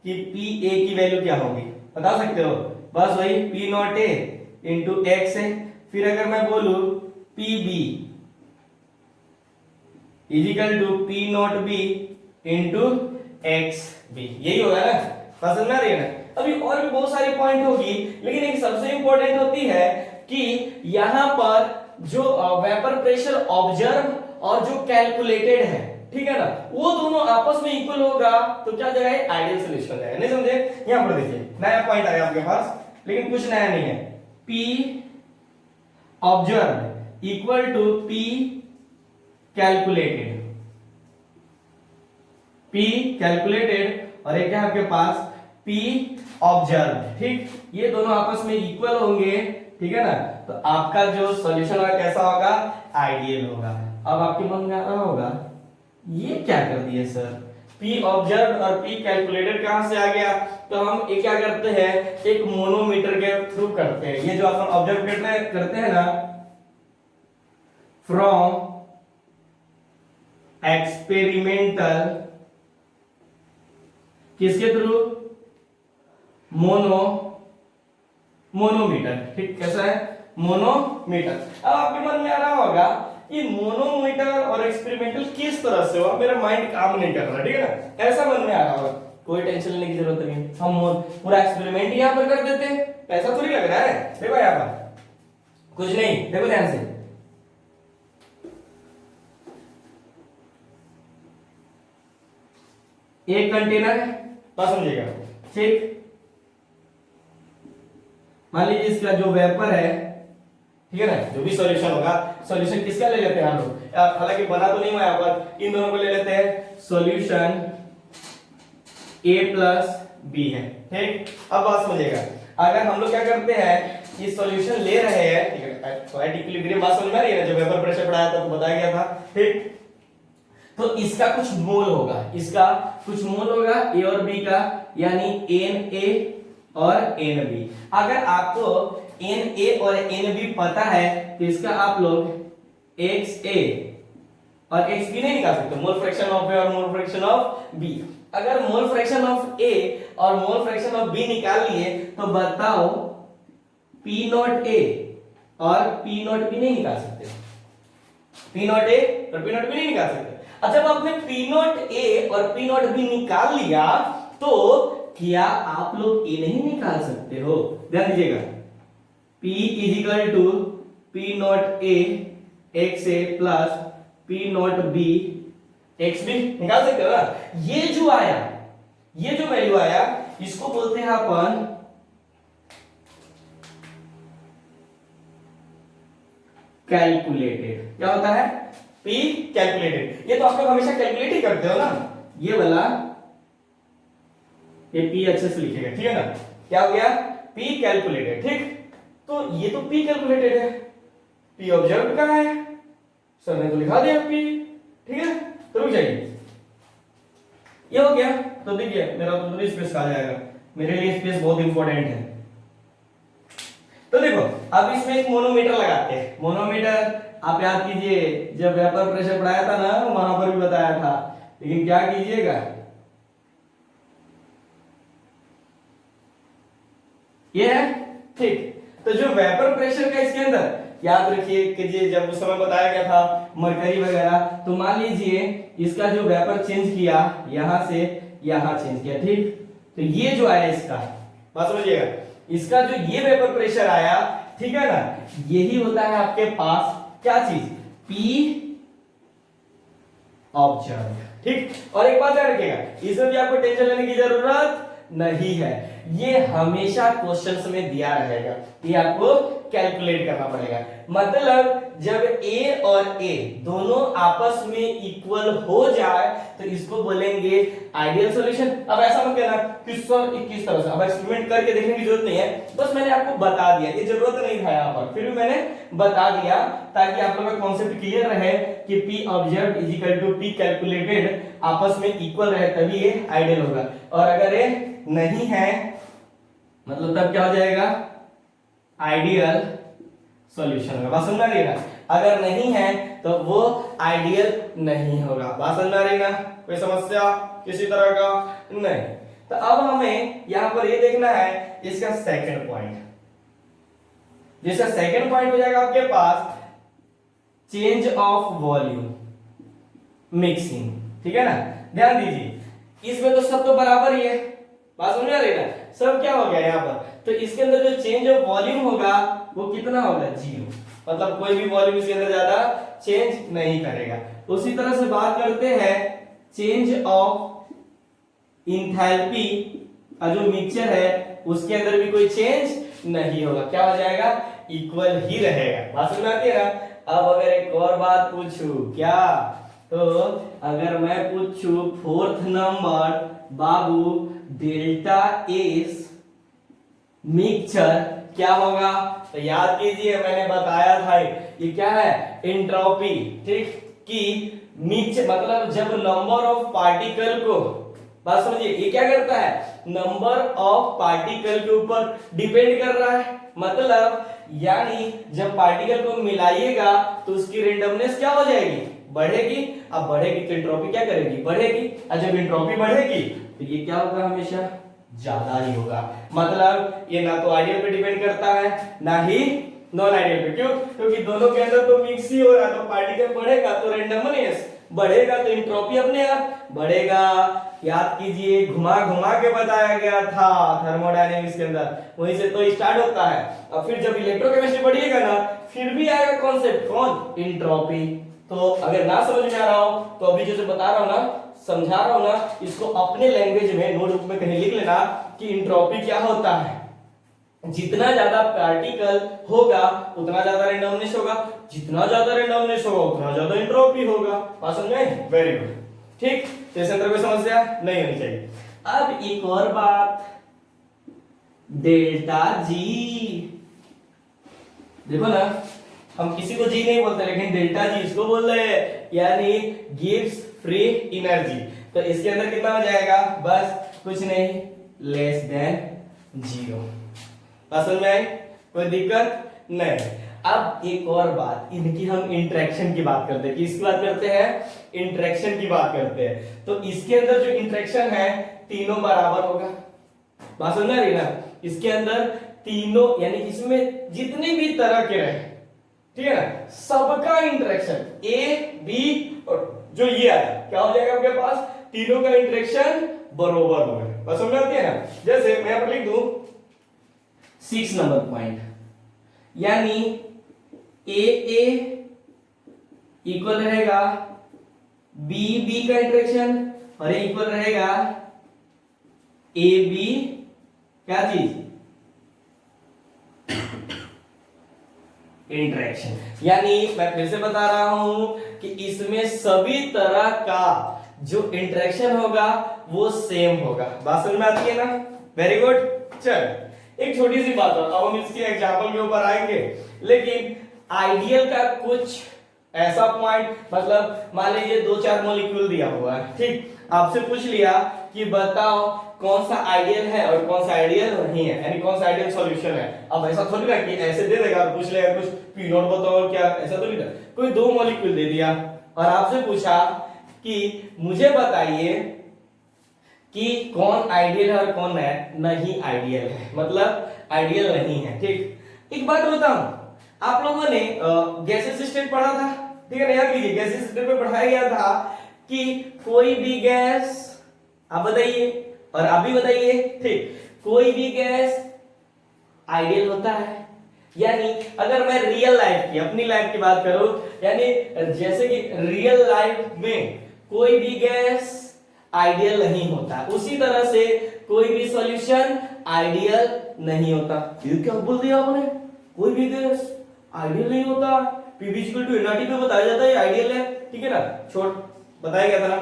S1: कि पी ए की वैल्यू क्या होगी, बता सकते हो, बस वही P not A into x है। फिर अगर मैं बोलूं P B equal to P not B into x b, यही होगा ना, समझ में आ रही है ना। अभी और भी बहुत सारी पॉइंट होगी, लेकिन एक सबसे इंपॉर्टेंट होती है कि यहां पर जो वेपर प्रेशर ऑब्जर्व और जो कैलकुलेटेड है, ठीक है ना, वो दोनों आपस में इक्वल होगा तो क्या जाएगा, आइडियल सॉल्यूशन जाएगा। नहीं समझे, यहां पर देखिए नया पॉइंट आया आपके पास, लेकिन कुछ नया नहीं है। P observe equal to P calculated, P calculated और एक है आपके पास P ऑब्जर्व, ठीक। ये दोनों आपस में इक्वल होंगे, ठीक है ना, तो आपका जो सॉल्यूशन होगा कैसा होगा, आइडियल होगा। अब आपके मन में आ रहा होगा ये क्या कर दिए सर, P ऑब्जर्व और P कैलकुलेटेड कहां से आ गया, तो हम एक क्या करते हैं, एक मोनोमीटर के थ्रू करते हैं। ये जो अपन ऑब्जर्व करते हैं ना, फ्रॉम एक्सपेरिमेंटल, किसके थ्रू, मोनोमीटर, ठीक, कैसा है, मोनोमीटर। अब आपके मन में आ रहा होगा ये मोनोमीटर और एक्सपेरिमेंटल किस तरह से हुआ, मेरा माइंड काम नहीं कर रहा, ठीक है ना, ऐसा मन में आ रहा होगा। कोई टेंशन लेने की जरूरत नहीं, हम पूरा एक्सपेरिमेंट यहां पर कर देते हैं, पैसा थोड़ी लग रहा है। देखो यहां पर कुछ नहीं, देखो ध्यान से, एक कंटेनर है, बस समझिएगा, ठीक। मान लीजिए इसका जो वेपर है, ठीक है ना, जो भी सॉल्यूशन होगा, सॉल्यूशन किसका ले लेते हैं हम लोग, हालांकि बना तो नहीं हुआ यहाँ पर, इन दोनों को ले लेते हैं, सॉल्यूशन A प्लस B है, ठीक। अब बात समझिएगा, अगर हम लोग क्या करते हैं, ये सॉल्यूशन ले रहे हैं, ठीक है, तो इक्विलिब्रियम बात समझ में आ रही है ना, जो वेपर प्रेशर पढ़ाया था तो बताया गया था, ठीक। तो इसका कुछ मोल होगा, इसका कुछ मोल होगा A और B का, यानी Na और Nb। अगर आपको Na और Nb पता है तो इसका आप लोग XA और XB नहीं निकाल सकते, मोल फ्रैक्शन ऑफ A और मोल फ्रैक्शन ऑफ B। अगर मोल फ्रैक्शन ऑफ A और मोल फ्रैक्शन ऑफ B निकाल लिए तो बताओ P नॉट A और P नॉट B नहीं निकाल सकते, P नॉट A और P नॉट B नहीं निकाल सकते। अच्छा, जब आपने P नॉट A और P नॉट B निकाल लिया तो क्या आप लोग A नहीं निकाल सकते हो, ध्यान दीजिएगा, P is equal to P not A XA plus P not B XB निकाल सकते हो ना। ये जो आया, ये जो वैल्यू आया, इसको बोलते हैं अपन कैलकुलेटेड। क्या होता है, P कैलकुलेटेड। ये तो आप लोग हमेशा कैलकुलेट ही करते हो ना, ये वाला, ये P अच्छे से लिखेगा, ठीक है ना, क्या हो गया, P कैलकुलेटेड, ठीक। तो ये तो P कैलकुलेटेड है, P ऑब्जर्व कहां है, सर ने तो लिखा दिया P, ठीक है। तो रुक जाइए, ये हो गया। तो देखिए मेरा तो पूरी स्पेस आ जाएगा, मेरे लिए स्पेस बहुत इंपॉर्टेंट है। तो देखो अब इसमें एक मोनोमीटर लगाते हैं। मोनोमीटर आप याद कीजिए, जब वेपर प्रेशर पढ़ाया था ना वहां पर भी बताया था, लेकिन क्या कीजिएगा, ये है ठीक। तो जो वेपर प्रेशर का इसके अंदर याद रखिए कि जब उस समय बताया गया था मरकरी वगैरह, तो मान लीजिए इसका जो वेपर चेंज किया यहां से यहां चेंज किया, ठीक। तो ये जो आया इसका, बात समझिएगा, इसका जो ये वेपर प्रेशर आया, ठीक है ना, यही होता है आपके पास क्या चीज, P ऑब्जर्व, ठीक। और एक बात याद रखिएगा, इसमें भी आपको टेंशन लेने की जरूरत नहीं है, ये हमेशा क्वेश्चंस में दिया रहेगा, ये आपको कैलकुलेट करना पड़ेगा। मतलब जब A और A दोनों आपस में इक्वल हो जाए तो इसको बोलेंगे आइडियल सॉल्यूशन। अब ऐसा मत कहना कि सर किस तरह से, अब एक्सपेरिमेंट करके देखने की जरूरत नहीं है, बस मैंने आपको बता दिया, ये जरूरत नहीं था यहाँ पर, फिर भी मैंने बता दिया ताकि आप लोगों का कॉन्सेप्ट क्लियर रहे कि P observed is equal to P calculated आपस में इक्वल रहे तभी ये आइडियल होगा। और अगर ये नहीं है मतलब तब क्या हो जाएगा, आइडियल सॉल्यूशन होगा। बात समझ में आ रही है ना, अगर नहीं है तो वो आइडियल नहीं होगा। बात समझ में आ रही है ना, कोई समस्या किसी तरह का नहीं। तो अब हमें यहां पर ये देखना है इसका सेकंड पॉइंट, जिसका सेकंड पॉइंट हो जाएगा आपके पास चेंज ऑफ वॉल्यूम मिक्सिंग, ठीक है ना। ध्यान दीजिए इसमें तो सब तो बराबर ही है, बात समझ में आ रही है ना, सब क्या हो गया यहाँ पर, तो इसके अंदर जो चेंज ऑफ वॉल्यूम होगा वो कितना होगा, 0, मतलब कोई भी वॉल्यूम इसके अंदर ज्यादा चेंज नहीं करेगा। उसी तरह से बात करते हैं चेंज ऑफ इंथैल्पी का जो मिक्सचर है उसके अंदर भी कोई चेंज नहीं होगा, क्या हो जाएगा, इक्वल ही रहेगा। बात समझ में आती है ना। अब अगर एक और बात पूछूं क्या, तो अगर मैं पूछूं फोर्थ नंबर बाबू डेल्टा एस मिक्सचर क्या होगा, तो याद कीजिए मैंने बताया था ये क्या है, एंट्रोपी, ठीक, कि मिक्सचर मतलब जब नंबर ऑफ पार्टिकल को, बात समझिए, ये क्या करता है, नंबर ऑफ पार्टिकल के ऊपर डिपेंड कर रहा है। मतलब यानी जब पार्टिकल को मिलाइएगा तो उसकी रेंडमनेस क्या हो जाएगी, बढ़ेगी। अब बढ़ेगी तो एंट्रोपी क्या करेगी, बढ़ेगी। और जब एंट्रोपी बढ़ेगी तो ये क्या होगा, हमेशा ज्यादा ही होगा। मतलब ये ना तो आइडियल पे डिपेंड करता है ना ही नॉन आइडियल पे। क्यों, क्योंकि दोनों के अंदर तो मिक्स ही हो रहा है, तो पार्टिकल बढ़ेगा तो रेंडमनेस बढ़ेगा तो एंट्रोपी अपने आप बढ़ेगा। याद कीजिए घुमा घुमा के बताया गया था थर्मोडायनेमिक्स के अंदर, वहीं से तो स्टार्ट होता है। अब फिर जब इलेक्ट्रोकेमिस्ट्री पढ़िएगा ना फिर भी आएगा कॉन्सेप्ट कौन, एंट्रोपी। तो अगर ना समझ में आ रहा हो तो अभी जैसे बता रहा हूं ना, समझा रहा हूं ना, इसको अपने लैंग्वेज में नोटबुक में कहीं लिख लेना कि एंट्रोपी क्या होता है। जितना ज्यादा पार्टिकल होगा उतना ज्यादा रेंडमनेस होगा, जितना ज्यादा रेंडमनेस होगा उतना ज्यादा एंट्रोपी होगा। बात समझ में, वेरी गुड, ठीक। तो इसके अंदर कोई समस्या नहीं होनी चाहिए। अब एक और बात, डेल्टा जी, देखो ना हम किसी को जी नहीं बोलते लेकिन डेल्टा जी इसको बोल रहे हैं, यानी गिव्स फ्री एनर्जी। तो इसके अंदर कितना हो जाएगा, बस कुछ नहीं, लेस देन 0। समझ में आई, कोई दिक्कत नहीं। अब एक और बात, इनकी हम इंटरेक्शन की बात करते हैं, किसकी बात करते हैं, इंटरेक्शन की बात करते हैं। तो इसके अंदर जो इंटरेक्शन है तीनों बराबर होगा। बात समझ रही ना, इसके अंदर तीनों यानी इसमें जितने भी तरह के रहे, ठीक है ना, सबका इंटरेक्शन ए बी और जो ये आया क्या हो जाएगा आपके पास, तीनों का इंटरेक्शन बराबर होगा। बस समझ में आती है ना। जैसे मैं यहां पर लिख दूं 6 नंबर पॉइंट, यानी ए ए इक्वल रहेगा बी बी का इंटरेक्शन और ये इक्वल रहेगा ए बी क्या चीज, इंटरेक्शन। यानी मैं फिर से बता रहा हूं कि इसमें सभी तरह का जो इंटरेक्शन होगा वो सेम होगा। बात समझ में आती है ना, वेरी गुड। चल एक छोटी सी बात है, अब हम इसके एग्जांपल के ऊपर आएंगे, लेकिन आइडियल का कुछ ऐसा पॉइंट, मतलब मान लीजिए 2-4 मॉलिक्यूल दिया हुआ है, ठीक, आपसे पूछ लिया कि बताओ कौन सा आइडियल है और कौन सा आइडियल नहीं है, यानी कौन सा आइडियल सॉल्यूशन है। अब ऐसा थोड़ी ना कि ऐसे दे देगा और पूछ लेगा कुछ पी नॉट बताओ क्या, ऐसा थोड़ी ना। कोई 2 मॉलिक्यूल दे दिया और आपसे पूछा कि मुझे बताइए कि कौन आइडियल है और कौन नहीं आइडियल है, मतलब आइडियल नहीं है, ठीक। एक बात बताऊं, आप लोगों ने गैसेस सिस्टम पढ़ा था, ठीक है ना, याद कीजिए गैसेस सिस्टम में पढ़ाया गया था कि कोई भी गैस, आप बताइए और आप भी बताइए, ठीक, कोई भी गैस आइडियल होता है। यानी अगर मैं रियल लाइफ की, अपनी लाइफ की बात करूं, यानी जैसे कि रियल लाइफ में कोई भी गैस आइडियल नहीं होता, उसी तरह से कोई भी सॉल्यूशन आइडियल नहीं होता। ये क्या बोल दिया आपने, कोई भी गैस आइडियल नहीं होता, P=NRT पे बताया जाता है आइडियल है, ठीक है ना। छोड़, बताया गया था ना,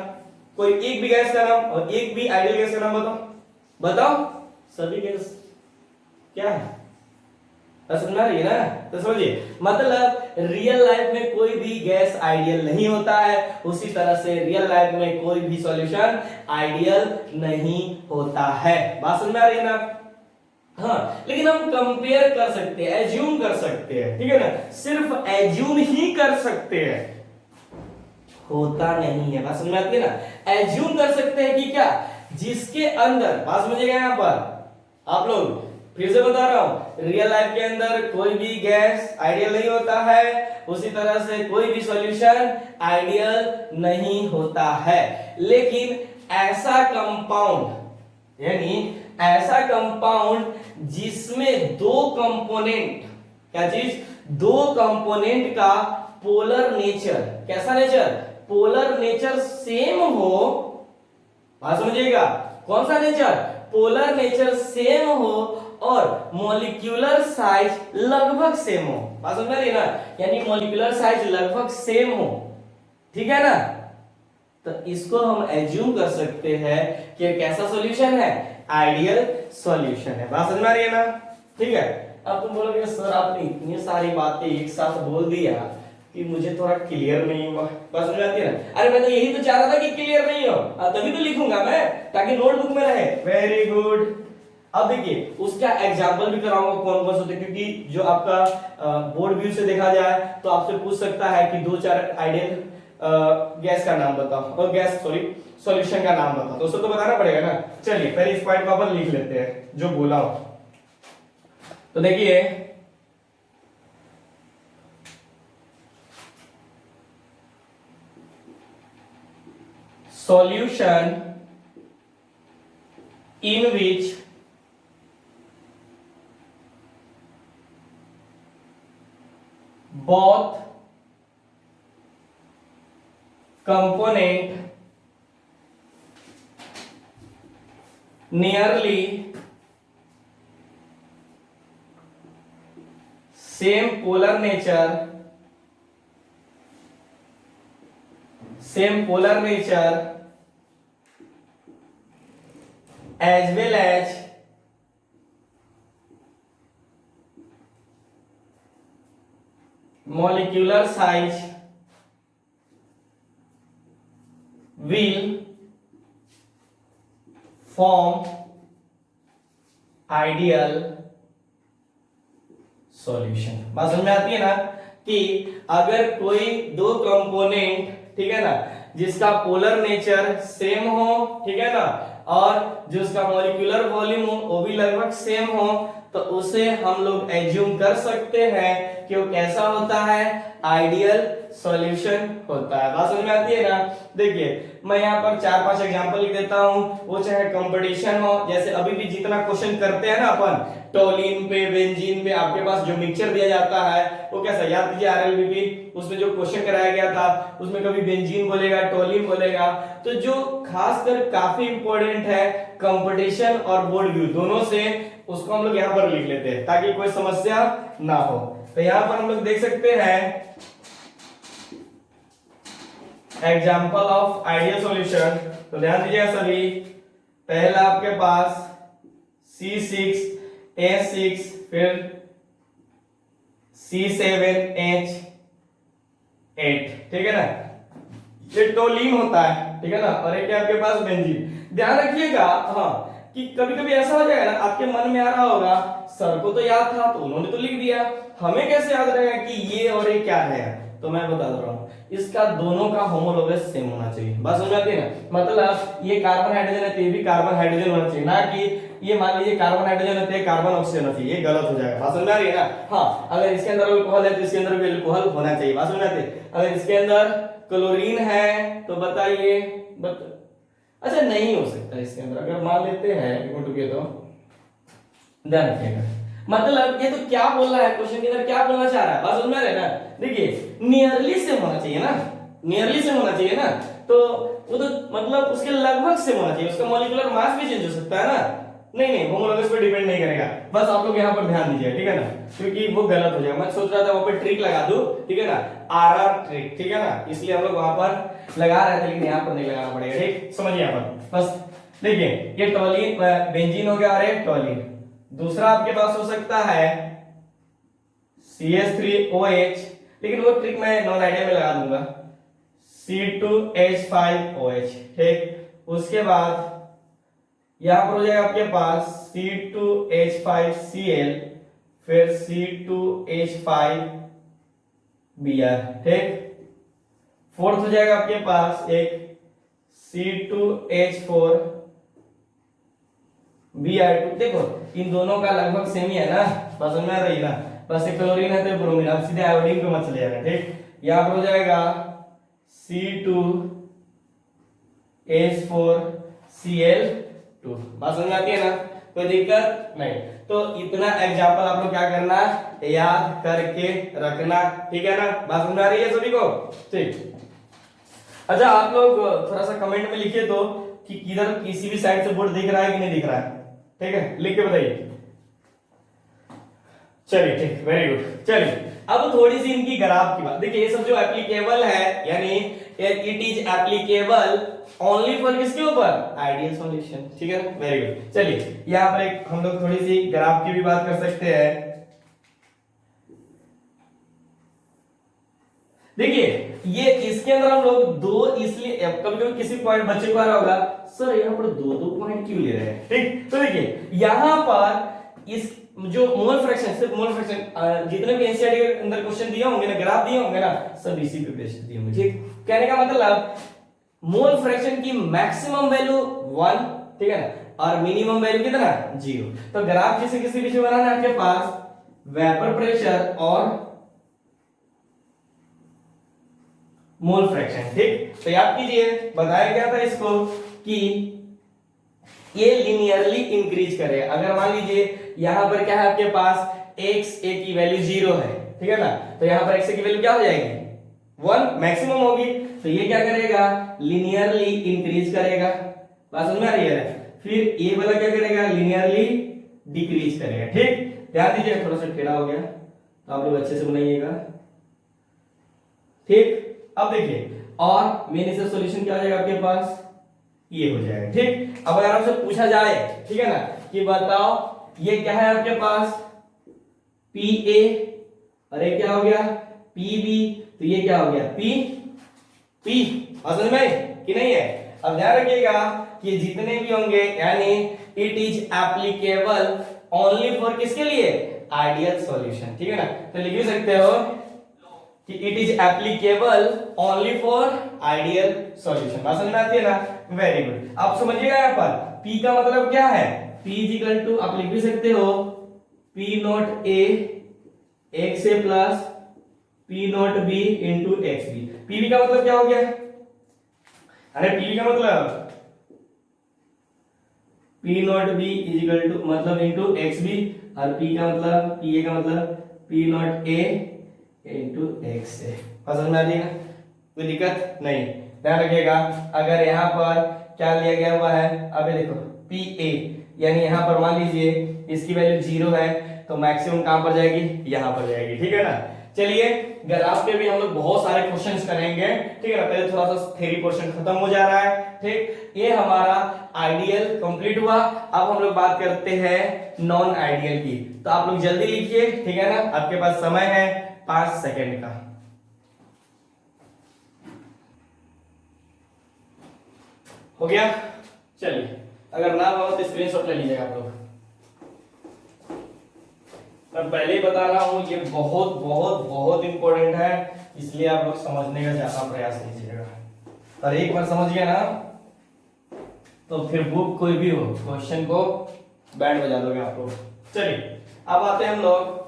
S1: कोई एक भी गैस का नाम और एक भी आइडियल गैस का नाम बताओ, बताओ, सभी गैस क्या है, समझ आ रही है ना। तो समझिए, मतलब रियल लाइफ में कोई भी गैस आइडियल नहीं होता है, उसी तरह से रियल लाइफ में कोई भी सॉल्यूशन आइडियल नहीं होता है। बात समझ में आ रही है ना। हाँ, लेकिन हम कंपेयर कर सकते हैं, एज्यूम कर सकते हैं, ठीक है ना, सिर्फ एज्यूम ही कर सकते हैं, होता नहीं है। बात समझ में आती है ना। एज्यूम कर सकते हैं कि क्या, जिसके अंदर, बात समझिएगा यहां पर आप लोग, फिर से बता रहा हूं, रियल लाइफ के अंदर कोई भी गैस आइडियल नहीं होता है, उसी तरह से कोई भी सॉल्यूशन आइडियल नहीं होता है। लेकिन ऐसा कंपाउंड, यानी ऐसा कंपाउंड जिसमें 2 कंपोनेंट, क्या चीज, 2 कंपोनेंट का पोलर नेचर, कैसा नेचर, पोलर नेचर सेम हो, बात समझिएगा, कौन सा नेचर, पोलर नेचर सेम हो और मॉलिक्यूलर साइज लगभग सेम हो। बात समझ रही है ना, यानी मॉलिक्यूलर साइज लगभग सेम हो, ठीक है ना। तो इसको हम एज्यूम कर सकते हैं कि कैसा सॉल्यूशन है, आइडियल सॉल्यूशन है। बात समझ में आ रही है ना, ठीक है। अब तुम बोलोगे सर आपने इतनी सारी बातें एक साथ बोल दिया कि मुझे थोड़ा क्लियर नहीं हुआ। बात समझ में आती है ना। अरे मैं तो यही तो चाह रहा था कि क्लियर नहीं हो, तभी तो लिखूंगा मैं, ताकि नोटबुक में रहे। Very good. अब देखिए उसका एग्जाम्पल भी कराऊंगा कौन कौन से होते, क्योंकि जो आपका बोर्ड व्यू से देखा जाए तो आपसे पूछ सकता है कि 2-4 आइडियल गैस का नाम बताओ, और गैस सॉरी सॉल्यूशन का नाम बताओ, तो उसको तो बताना पड़ेगा ना। चलिए पहले इस पॉइंट को अपन लिख लेते हैं जो बोला हो। तो देखिए solution in which both component nearly same polar nature as well as molecular size will form ideal solution। बात समझ में आती है ना कि अगर कोई 2 कंपोनेंट, ठीक है ना, जिसका पोलर नेचर सेम हो, ठीक है ना, और जो उसका मॉलिक्यूलर वॉल्यूम हो वो भी लगभग सेम हो, तो उसे हम लोग एज्यूम कर सकते हैं कि वो कैसा होता है, आइडियल सॉल्यूशन होता है। बात समझ में आती है ना। देखिए मैं यहाँ पर 4-5 एग्जांपल लिख देता हूँ, वो चाहे कंपटीशन हो, जैसे अभी भी जितना क्वेश्चन करते हैं ना अपन, टोलिन पे, बेंजीन पे, आपके पास जो मिक्सचर दिया जाता है वो कैसा, याद कीजिए आरएलबीपी, उसमें जो क्वेश्चन कराया गया था उसमें कभी बेंजीन बोलेगा, टोलिन बोलेगा। तो जो खासकर काफी इंपॉर्टेंट है कंपटीशन और बोर्ड व्यू दोनों से, उसको हम लोग यहाँ पर लिख लेते हैं ताकि कोई समस्या ना हो। तो यहाँ पर हम लोग देख सकते हैं एग्जाम्पल ऑफ आइडियल सॉल्यूशन। तो ध्यान दीजिएगा सभी, पहला आपके पास C6H6, फिर C7H8, 8, ठीक है ना। ये टोलीन होता है, ठीक है ना, और एक है आपके पास बेंजीन। ध्यान रखिएगा हाँ कि कभी कभी ऐसा हो जाएगा ना, आपके मन में आ रहा होगा सर को तो याद था तो उन्होंने तो लिख दिया, हमें कैसे याद रहेगा कि ये और ये क्या है। तो मैं बता दे रहा हूँ, इसका दोनों का होमोलोगस सेम होना चाहिए। बात समझ आती है ना, मतलब ये कार्बन हाइड्रोजन है तो ये भी कार्बन हाइड्रोजन होना चाहिए, ना कि ये मान लीजिए कार्बन हाइड्रोजन है तो ये कार्बन ऑक्सीजन होना चाहिए, ये गलत हो जाएगा। बात समझ आ रही है ना। हाँ, अगर इसके अंदर अल्कोहल है तो इसके अंदर भी अल्कोहल होना चाहिए। बात समझ आती है। अगर इसके अंदर क्लोरीन है तो बताइए अच्छा नहीं हो सकता इसके अंदर, अगर मान लेते हैं तो ध्यान रखिएगा। मतलब ये तो क्या बोल रहा है क्वेश्चन के अंदर, क्या बोलना चाह रहा है, बात समझ में आ रहा है ना। देखिए नियरली सेम होना चाहिए ना, नियरली सेम होना चाहिए ना, तो वो तो मतलब उसके लगभग सेम होना चाहिए, उसका मॉलिक्यूलर मास भी चेंज हो सकता है ना। नहीं होमोलोगस पे डिपेंड नहीं करेगा, बस आप लोग यहाँ पर ध्यान दीजिए, ठीक है ना, क्योंकि वो गलत हो जाएगा। मैं सोच रहा था वहां पर ट्रिक लगा दूं, ठीक है ना, आरआर ट्रिक, ठीक है ना, इसलिए हम लोग वहां पर लगा रहे थे, लेकिन यहाँ पर नहीं लगाना पड़ेगा, ठीक, समझिए यहाँ पर बस। देखिए ये टोलीन बेंजीन हो गया और एक टोलीन। दूसरा आपके पास हो सकता है CH3OH, लेकिन वो ट्रिक मैं नॉन आइडिया में लगा दूंगा, C2H5OH, ठीक। उसके बाद यहां पर हो जाएगा आपके पास C2H5Cl, फिर C2H5Br, ठीक। फोर्थ हो जाएगा आपके पास एक C2H4Br2। देखो इन दोनों का लगभग सेम ही है ना, बस समझ में आ रही है ना, बस एक क्लोरीन है तो ब्रोमीन, अब सीधे आयोडीन पे मत चले जाना, ठीक। यहां पर हो जाएगा C2H4Cl2। बात समझ में आती है ना, कोई दिक्कत नहीं। तो इतना एग्जाम्पल आप लोग क्या करना, याद करके रखना, ठीक है ना। बात समझ में आ रही है सभी को, ठीक। अच्छा आप लोग थोड़ा सा कमेंट में लिखिए तो कि किधर किसी भी साइड से बोर्ड दिख रहा है कि नहीं दिख रहा है, ठीक है, लिख के बताइए। चलिए ठीक, वेरी गुड। चलिए अब थोड़ी सी इनकी ग्राफ की बात। देखिए ये सब जो एप्लीकेबल है, यानी it is applicable only for किसके ऊपर, आइडियल सॉल्यूशन, ठीक है, वेरी गुड। चलिए यहाँ पर एक हम लोग थोड़ी सी ग्राफ की भी बात कर सकते हैं। देखिए ये इसके अंदर हम लोग दो, इसलिए कभी कभी किसी पॉइंट बच्चे को आ रहा होगा सर यहाँ पर दो दो पॉइंट क्यों ले रहे हैं, ठीक। तो देखिए यहाँ पर इस जो मोल फ्रैक्शन, सिर्फ मोल फ्रैक्शन, जितने भी एनसीईआरटी के अंदर क्वेश्चन दिए होंगे ना, ग्राफ दिए होंगे ना, सब इसी पे बेस्ड दिए होंगे, ठीक। कहने का मतलब मोल फ्रैक्शन की मैक्सिमम वैल्यू 1, ठीक है ना, और मिनिमम वैल्यू कितना 0। तो ग्राफ किसी किसी पीछे बनाना है आपके पास वेपर प्रेशर और मोल फ्रैक्शन, ठीक। तो याद कीजिए बताया गया था इसको कि ये लिनियरली इंक्रीज करे। अगर मान लीजिए यहां पर क्या है आपके पास xa की वैल्यू 0 है, ठीक है ना, तो यहां पर xa की वैल्यू क्या हो जाएगी 1 मैक्सिमम होगी, तो ये क्या करेगा लिनियरली इंक्रीज करेगा। बात समझ में आ रही है। फिर ये वाला क्या करेगा लिनियरली डिक्रीज करेगा, ठीक। ध्यान दीजिए थोड़ा सा टेढ़ा हो गया तो आप लोग अच्छे से बनाइएगा, ठीक। अब देखिए और मेन इसका सॉल्यूशन क्या हो जाएगा आपके पास, ये हो जाएगा, ठीक। अब अगर आपसे पूछा जाए, ठीक है ना, कि बताओ ये क्या है आपके पास Pa, अरे क्या हो गया Pb, तो ये क्या हो गया P समझ में कि नहीं है। अब ध्यान रखिएगा कि जितने भी होंगे यानी it is applicable only for किसके लिए, आइडियल सॉल्यूशन, ठीक है ना। तो लिख भी सकते हो कि it is applicable only for ideal solution. बात समझ में आती है ना, वेरी गुड। आप समझिएगा यहाँ पर P का मतलब क्या है, P इज इक्वल टू आप लिख भी सकते हो P not A x A plus P not B into x B. PB का मतलब क्या हो गया, अरे PB का मतलब P not B is equal to मतलब इंटू एक्स बी, और P का मतलब PA का मतलब P not A into x A. समझ में आ रही है ना, कोई दिक्कत नहीं। ध्यान रखिएगा अगर यहाँ पर क्या लिया गया हुआ है, अबे देखो PA यानी यहाँ पर मान लीजिए इसकी वैल्यू 0 है तो मैक्सिमम कहां पर जाएगी, यहाँ पर जाएगी, ठीक है ना। चलिए ग्राफ पे भी हम लोग बहुत सारे क्वेश्चंस करेंगे, ठीक है ना। पहले थोड़ा सा थ्योरी पोर्शन खत्म हो जा रहा है, ठीक। ये हमारा आइडियल कंप्लीट हुआ। अब हम लोग बात करते हैं नॉन आइडियल की। तो आप लोग जल्दी लिखिए, ठीक है ना, आपके पास समय है 5 सेकंड का। हो गया। चलिए, अगर ना हो तो स्क्रीनशॉट ले लीजिएगा आप लोग। मैं पहले ही बता रहा हूं ये बहुत बहुत बहुत इंपॉर्टेंट है, इसलिए आप लोग समझने का ज्यादा प्रयास कीजिएगा। और एक बार समझ गया ना तो फिर बुक कोई भी हो क्वेश्चन को बैंड बजा दोगे आप लोग। चलिए, अब आते हैं हम लोग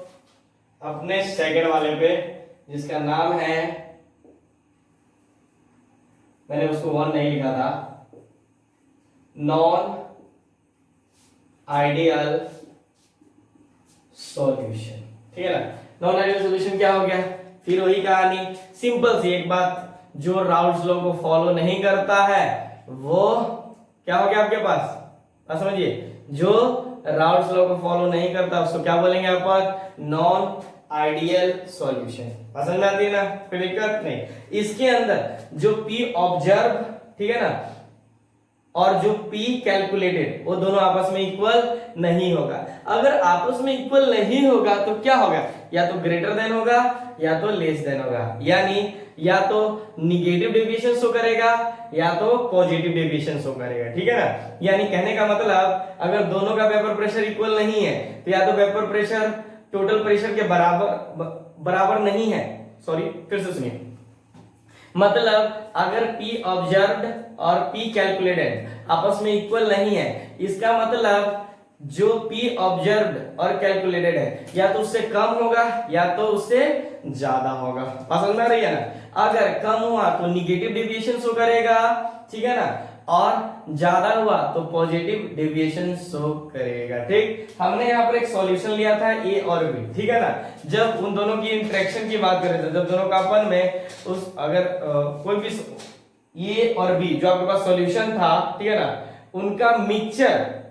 S1: अपने सेकंड वाले पे, जिसका नाम है, मैंने उसको 1 नहीं लिखा था, नॉन आइडियल सॉल्यूशन। ठीक है ना। नॉन आइडियल सॉल्यूशन क्या हो गया, फिर वही कहानी, सिंपल सी एक बात, जो राउल्स लॉ को फॉलो नहीं करता है वो क्या हो गया आपके पास, समझिए, जो राउल्स लॉ को फॉलो नहीं करता उसको क्या बोलेंगे आप, नॉन आइडियल सॉल्यूशन। समझ में आती है ना, कोई दिक्कत नहीं। इसके अंदर जो P ऑब्जर्व, ठीक है ना, और जो P कैलकुलेटेड, वो दोनों आपस में इक्वल नहीं होगा। अगर आपस में इक्वल नहीं होगा तो क्या होगा, या तो ग्रेटर देन होगा या तो लेस देन होगा, यानी या तो निगेटिव डेविएशन शो करेगा या तो पॉजिटिव डेविएशन शो करेगा। ठीक है ना। यानी कहने का मतलब, अगर दोनों का वेपर प्रेशर इक्वल नहीं है तो या तो वेपर प्रेशर टोटल प्रेशर के बराबर नहीं है, सॉरी फिर से सुनिए, मतलब अगर P ऑब्जर्व्ड और P कैलकुलेटेड आपस में इक्वल नहीं है, इसका मतलब जो P ऑब्जर्व्ड और कैलकुलेटेड है या तो उससे कम होगा या तो उससे ज्यादा होगा। समझ में आ रही है ना। अगर कम हुआ तो निगेटिव डेविएशन शो करेगा, ठीक है ना, और ज्यादा हुआ तो पॉजिटिव डेविएशन शो करेगा। ठीक, हमने यहाँ पर एक सॉल्यूशन लिया था A और B, ठीक है ना। जब उन दोनों की इंटरेक्शन की बात करें, जब दोनों का अपन में उस अगर कोई भी A और B जो आपके पास सॉल्यूशन था, ठीक है ना, उनका मिक्सचर,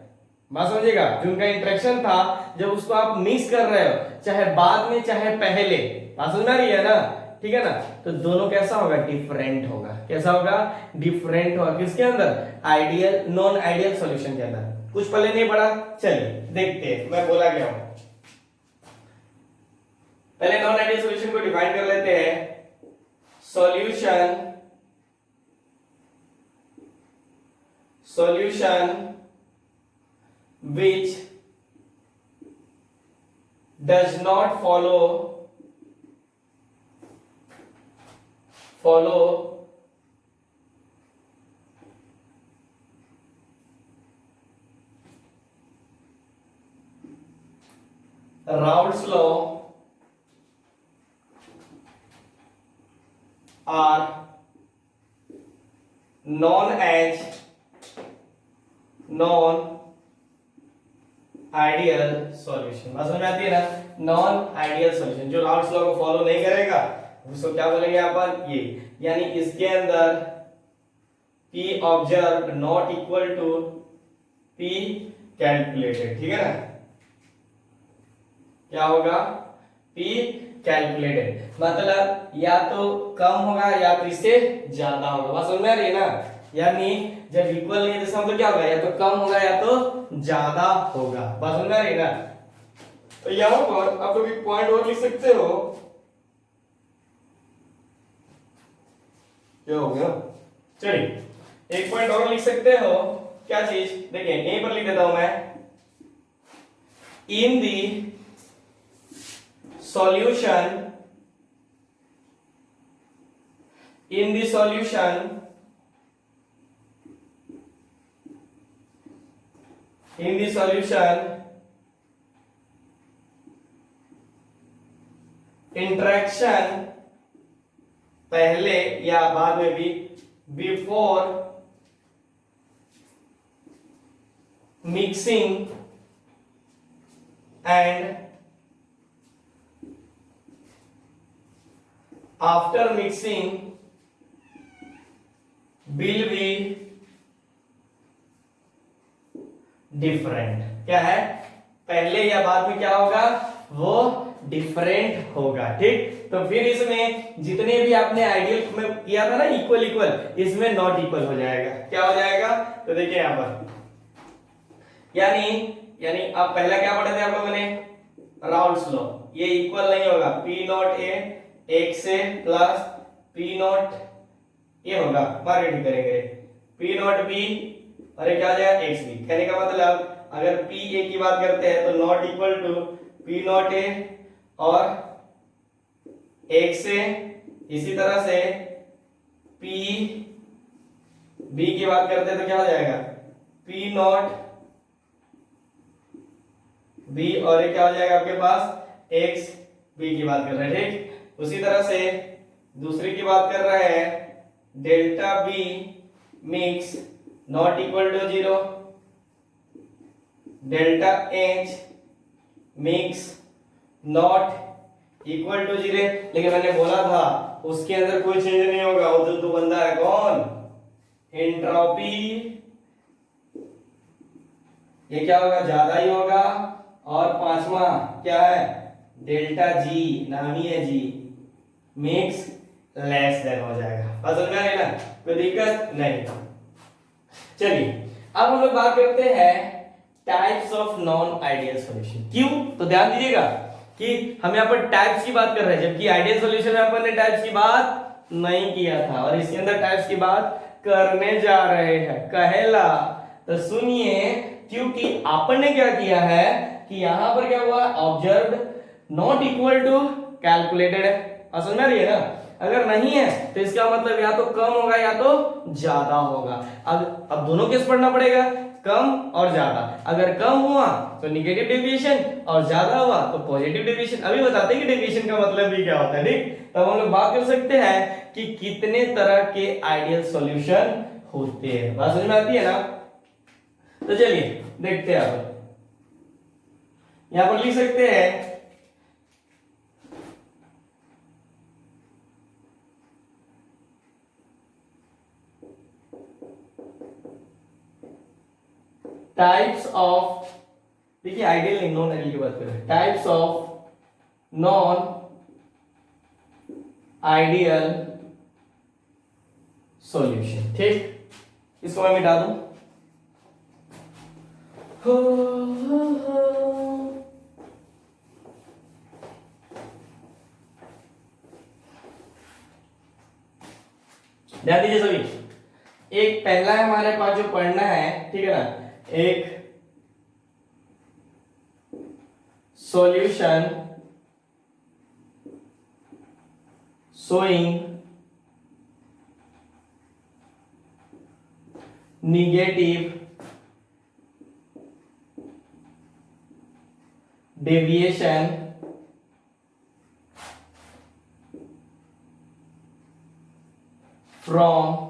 S1: बात समझिएगा, जो उनका इंटरेक्शन था, जब उसको आप मिक्स कर रहे हो, चाहे बाद में चाहे पहले, बात समझ में आ रही है ना, ठीक है ना, तो दोनों कैसा होगा, डिफरेंट होगा। कैसा होगा, डिफरेंट होगा। किसके अंदर, आइडियल नॉन आइडियल सॉल्यूशन के अंदर। कुछ पहले नहीं पढ़ा, चलिए देखते हैं मैं बोला क्या हूं। पहले नॉन आइडियल सॉल्यूशन को डिफाइन कर लेते हैं। Solution which does not follow Raoult's law are known as non ideal solution. समझ में आती है ना, नॉन आइडियल सॉल्यूशन, जो राउल्ट्स लॉ को फॉलो नहीं करेगा उसको क्या बोलेंगे अपन, ये, यानी इसके अंदर P observed not equal to P calculated. ठीक है ना, क्या होगा, P कैलकुलेटेड, मतलब या तो कम होगा या तो इससे ज्यादा होगा। बात समझ में आ रही है ना, यानी जब इक्वल नहीं है तो क्या होगा, या तो कम होगा या तो ज्यादा होगा। बात समझ में आ रही है ना। तो यहां पर आप लोग एक पॉइंट और लिख सकते हो, क्या हो गया, चलिए एक पॉइंट और लिख सकते हो, क्या चीज, देखिए यहीं पर लिख देता हूं मैं, इन दी सॉल्यूशन इंटरेक्शन पहले या बाद में भी, before mixing and after mixing will be different. क्या है, पहले या बाद में क्या होगा, वो डिफरेंट होगा। ठीक, तो फिर इसमें जितने भी आपने आइडियल में किया था ना इक्वल इक्वल, इसमें नॉट इक्वल हो जाएगा। क्या हो जाएगा, तो देखिए यहां पर, यानी अब पहला क्या पढ़े थे आप लोगों ने, राउल्ट्स लॉ, ये इक्वल नहीं होगा, P नॉट ए एक से प्लस P नॉट ये होगा, मार्केटिंग करेंगे, पी नॉट बी और ये क्या हो जाएगा एक्स बी। कहने का मतलब अगर पी ए की बात करते हैं तो not equal to P not A और एक्स ए, इसी तरह से पी बी की बात करते हैं तो क्या हो जाएगा पी नॉट बी और ये क्या हो जाएगा आपके पास एक्स बी की बात कर रहे हैं, ठीक। उसी तरह से दूसरी की बात कर रहे हैं delta B mix not equal to 0, delta H mix not equal to 0। लेकिन मैंने बोला था उसके अंदर कोई चेंज नहीं होगा, वो जो बंदा है कौन, एंट्रोपी, ये क्या होगा ज्यादा ही होगा। और पांचवा क्या है डेल्टा जी, नाम ही है जी, मिक्स लेस देन हो जाएगा। बस समझ में आ रही ना, कोई दिक्कत नहीं। चलिए अब हम लोग बात करते हैं types of non ideal solution. क्यों, तो ध्यान दीजिएगा कि हम यहाँ पर टाइप्स की बात कर रहे हैं, जबकि आइडियल सॉल्यूशन में अपन ने टाइप्स की बात नहीं किया था और इसके अंदर टाइप्स की बात करने जा रहे हैं। कहेला तो सुनिए, क्योंकि अपन ने क्या किया है कि यहां पर क्या हुआ observed not equal to calculated है। समझ में आ रही है ना, अगर नहीं है तो इसका मतलब या तो कम होगा या तो ज्यादा होगा। अब दोनों केस पढ़ना पड़ेगा, कम और ज्यादा। अगर कम हुआ तो निगेटिव डेविएशन और ज्यादा हुआ तो पॉजिटिव डेविएशन। अभी बताते हैं कि डेविएशन का मतलब भी क्या होता है, ठीक। तब हम लोग बात कर सकते हैं कि कितने तरह के आइडियल सॉल्यूशन होते हैं। बात समझ में आती है ना, तो चलिए देखते हैं। अब यहां पर लिख सकते हैं टाइप्स ऑफ, देखिए आइडियल नहीं नॉन आइडियल की बात कर रहे हैं, types of non ideal solution, ठीक। इसको मैं मिटा दूं। ध्यान दीजिए सभी, एक पहला है हमारे पास जो पढ़ना है, ठीक है ना, एक solution showing negative deviation from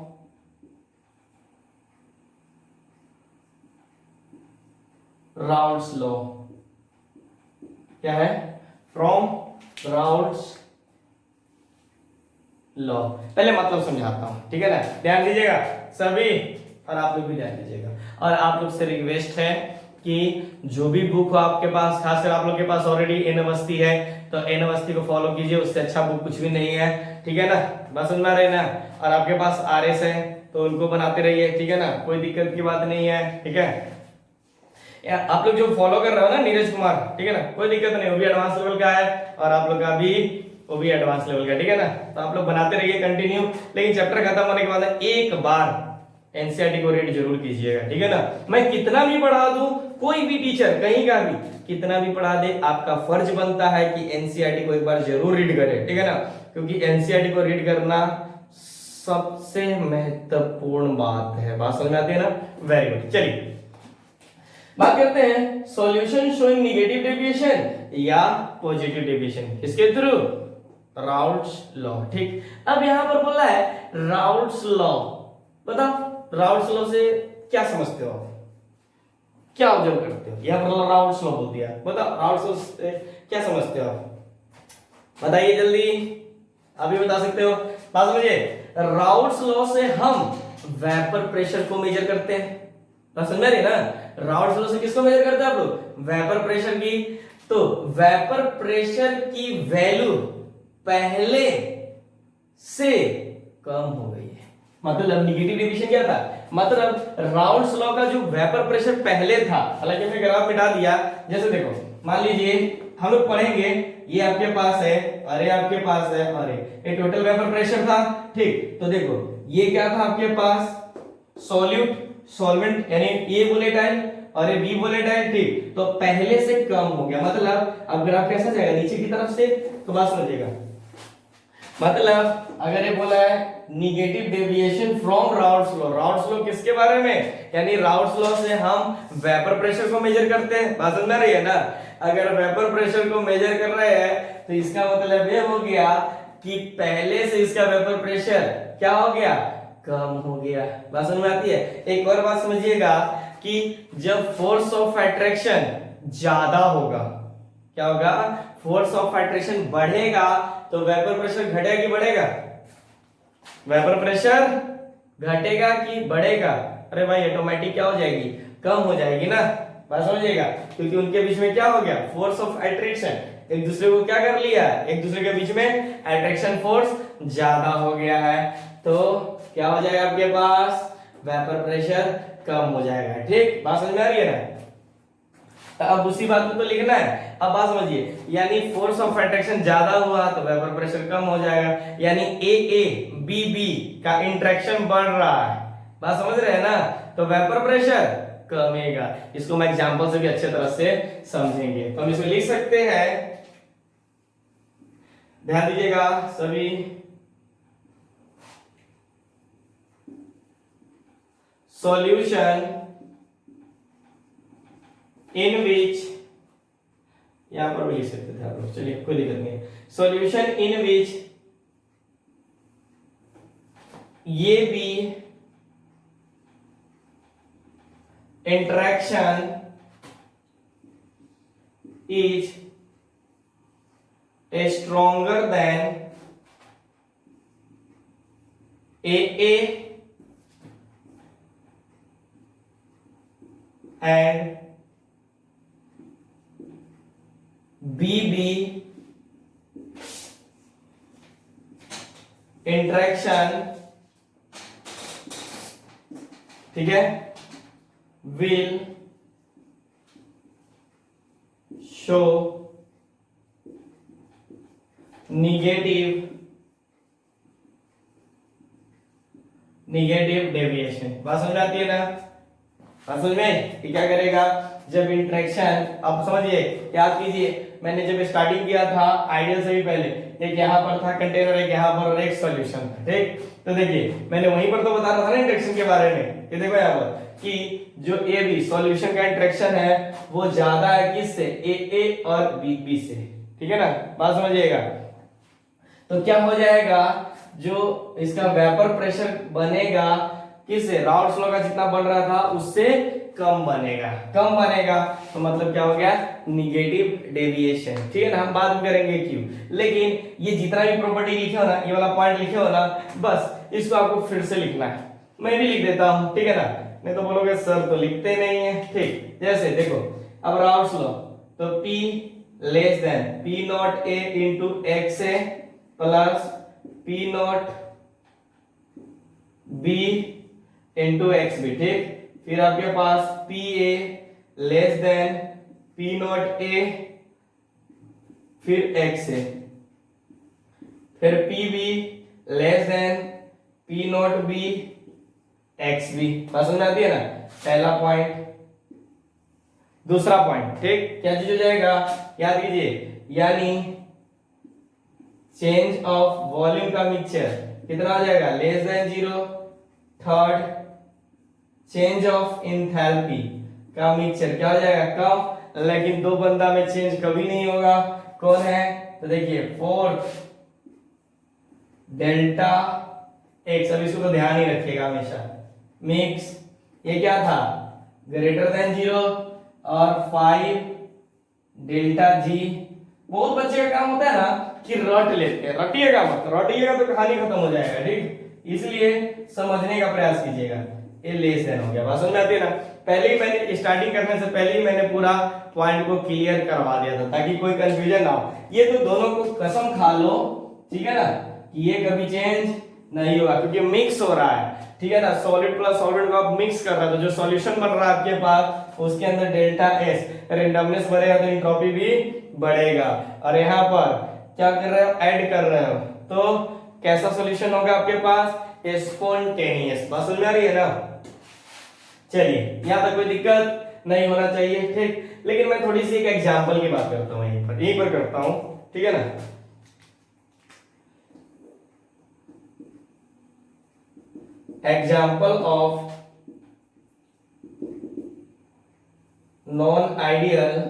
S1: Raoult's law. क्या है, फ्रॉम राउल्ट्स लॉ। पहले मतलब समझाता हूं, ठीक है ना, ध्यान दीजिएगा सभी, और आप लोग भी ध्यान दीजिएगा। और आप लोग से रिक्वेस्ट है कि जो भी बुक हो आपके पास, खासकर आप लोग के पास ऑलरेडी एन अवस्थी है तो एन अवस्थी को फॉलो कीजिए, उससे अच्छा बुक कुछ भी नहीं है, ठीक है ना। बस समझ में आ रही है ना। और आपके पास आरएस है तो उनको बनाते रहिए, ठीक है ना, कोई दिक्कत की बात नहीं है, ठीक है। आप लोग जो फॉलो कर रहे हो ना नीरज कुमार, ठीक है ना, कोई दिक्कत नहीं, वो भी एडवांस लेवल का है और आप लोग का भी वो भी एडवांस लेवल का, ठीक है ना। तो आप लोग बनाते रहिए कंटिन्यू, लेकिन चैप्टर खत्म होने के बाद एक बार एनसीईआरटी को रीड जरूर कीजिएगा, ठीक है ना। मैं कितना भी पढ़ा दूं, कोई भी टीचर कहीं का भी कितना भी पढ़ा दे, आपका फर्ज बनता है कि एनसीईआरटी को एक बार जरूर रीड करें, ठीक है ना, क्योंकि एनसीईआरटी को रीड करना सबसे महत्वपूर्ण बात है। बात समझ में आती है ना, वेरी गुड। चलिए बात करते हैं सॉल्यूशन शोइंग नेगेटिव डेविएशन या पॉजिटिव डेविएशन, किसके थ्रू, राउल्ट्स लॉ, ठीक। अब यहां पर बोला है राउल्ट्स लॉ, बताओ राउल्ट्स लॉ से क्या समझते हो आप, क्या ऑब्जर्व करते हो। यहां पर राउल्ट्स लॉ बोल दिया, बताओ राउल्ट्स लॉ से क्या समझते हो आप, बताइए जल्दी, अभी बता सकते हो। बात समझिए, राउल्ट्स लॉ से हम वेपर प्रेशर को मेजर करते हैं। बात समझ रही है ना, राउल्ट्स लॉ से किसको मेजर करते हैं आप लोग, वेपर प्रेशर की। तो वेपर प्रेशर की वैल्यू पहले से कम हो गई है, मतलब निगेटिव डेविएशन क्या था, मतलब राउल्ट्स लॉ का जो वेपर प्रेशर पहले था, हालांकि मैंने ग्राफ मिटा दिया, जैसे देखो मान लीजिए हम लोग पढ़ेंगे, ये आपके पास है और ये आपके पास है और ये टोटल वेपर प्रेशर था, ठीक। तो देखो ये क्या था आपके पास सॉल्यूट सॉल्वेंट यानी ए वोलेटाइल और ये बी वोलेटाइल, ठीक, तो पहले से कम हो गया, मतलब अब ग्राफ कैसा जाएगा नीचे की तरफ से, तो बात समझिएगा। मतलब अगर ये बोला है negative deviation from routes law, routes law किसके बारे में, यानी राउट्स लॉ से हम वेपर प्रेशर को मेजर करते हैं, बात समझ में आ रही है ना। अगर वेपर प्रेशर को मेजर कर रहे हैं तो इसका मतलब ये हो गया कि पहले से इसका वेपर प्रेशर क्या हो गया, कम हो गया, बात समझ में आती है। एक और बात समझिएगा कि जब फोर्स ऑफ अट्रैक्शन ज्यादा होगा, क्या होगा, फोर्स ऑफ अट्रैक्शन बढ़ेगा तो वेपर प्रेशर घटेगा कि बढ़ेगा, वेपर प्रेशर घटेगा कि बढ़ेगा, अरे भाई ऑटोमेटिक क्या हो जाएगी, कम हो जाएगी ना, बात समझिएगा, क्योंकि उनके बीच में क्या हो गया, फोर्स ऑफ अट्रैक्शन, एक दूसरे को क्या कर लिया, एक दूसरे के बीच में अट्रैक्शन फोर्स ज्यादा हो गया है, तो क्या हो जाएगा आपके पास, वेपर प्रेशर कम हो जाएगा, ठीक, बात समझ में आ रही है ना। तो अब उसी बात को तो लिखना है, अब बात समझिए, यानी फोर्स ऑफ अट्रैक्शन ज्यादा हुआ तो वेपर प्रेशर कम हो जाएगा, यानी ए ए बी बी का इंटरेक्शन बढ़ रहा है, बात समझ रहे हैं ना, तो वेपर प्रेशर कमेगा। इसको मैं एग्जांपल से भी अच्छे तरह से समझेंगे, तो हम इसको लिख सकते हैं, ध्यान दीजिएगा सभी, सॉल्यूशन इन विच, यहां पर भी लिख सकते थे आप लोग, चलिए कोई दिक्कत नहीं है, सॉल्यूशन इन विच ये भी interaction is a stronger than A and BB interaction, ठीक है, विल शो निगेटिव डेविएशन, बात समझ आती है ना, बात समझ में कि क्या करेगा, जब इंटरेक्शन, आप समझिए, याद कीजिए, मैंने जब स्टार्टिंग किया था आइडियल से भी पहले, एक यहाँ पर था कंटेनर, एक यहाँ पर और एक सॉल्यूशन था, ठीक, तो देखिए मैंने वहीं पर तो बता रहा था ना इंटरेक्शन के बारे में, कि देखो यहाँ पर कि जो ए बी सॉल्यूशन का इंटरेक्शन है वो ज्यादा है किससे, ए और बी बी से, ठीक है ना, बात समझिएगा। तो क्या हो जाएगा, जो इसका वेपर प्रेशर बनेगा किससे, राउट्स लॉ का जितना बन रहा था उससे कम बनेगा, कम बनेगा, तो मतलब क्या हो गया, निगेटिव डेविएशन, ठीक है ना, हम बात करेंगे क्यों, लेकिन ये जितना भी प्रॉपर्टी लिखे हो ना, ये वाला पॉइंट लिखे हो ना, बस इसको आपको फिर से लिखना है, मैं भी लिख देता हूं, ठीक है ना, नहीं तो बोलोगे सर तो लिखते नहीं है, ठीक, जैसे देखो अब राउट्स लॉ, तो P less than P not A into x A plus P not B into x B, ठीक, फिर आपके पास P A less than P not A, फिर एक्स ए, फिर P B less than P not B X B, समझ में आती है ना, पहला पॉइंट। दूसरा पॉइंट, ठीक, क्या चीज हो जाएगा, याद कीजिए, यानी चेंज ऑफ वॉल्यूम का मिक्सचर कितना हो जाएगा, less than 0। Third, change of enthalpy का मिक्सचर क्या हो जाएगा, कम, लेकिन दो बंदा में चेंज कभी नहीं होगा, कौन है, तो देखिए फोर्थ डेल्टा एक्स, अब इसको तो ध्यान ही रखिएगा हमेशा, मिक्स, ये क्या था, ग्रेटर देन 0 और 5 डेल्टा जी। बहुत बच्चे का काम होता है ना कि रट लेते हैं, रटिएगा मत, रटिएगा तो कहानी खत्म हो जाएगा, ठीक, इसलिए समझने का प्रयास कीजिएगा। ये लेस देन हो गया, बात समझ में आती है ना, पहले ही मैंने स्टार्टिंग करने से पहले ही मैंने पूरा पॉइंट को क्लियर करवा दिया था ताकि कोई कंफ्यूजन ना हो। ये तो दोनों को कसम खा लो, ठीक है ना, कि ये कभी चेंज नहीं होगा क्योंकि मिक्स हो रहा है, ठीक है ना, सॉलिड प्लस सॉल्वेंट को आप मिक्स कर रहे हो, तो जो सॉल्यूशन बन रहा है आपके पास उसके अंदर डेल्टा एस, रेंडमनेस बढ़ेगा तो एंट्रोपी भी बढ़ेगा, और यहाँ पर क्या कर रहे हो, ऐड कर रहे हो, तो कैसा सॉल्यूशन होगा आपके पास, स्पॉन्टेनियस। बात समझ में आ रही है ना? चलिए यहां तक कोई दिक्कत नहीं होना चाहिए, ठीक। लेकिन मैं थोड़ी सी एक एग्जांपल की बात करता हूं, यहीं पर करता हूं, ठीक है ना। Example of non ideal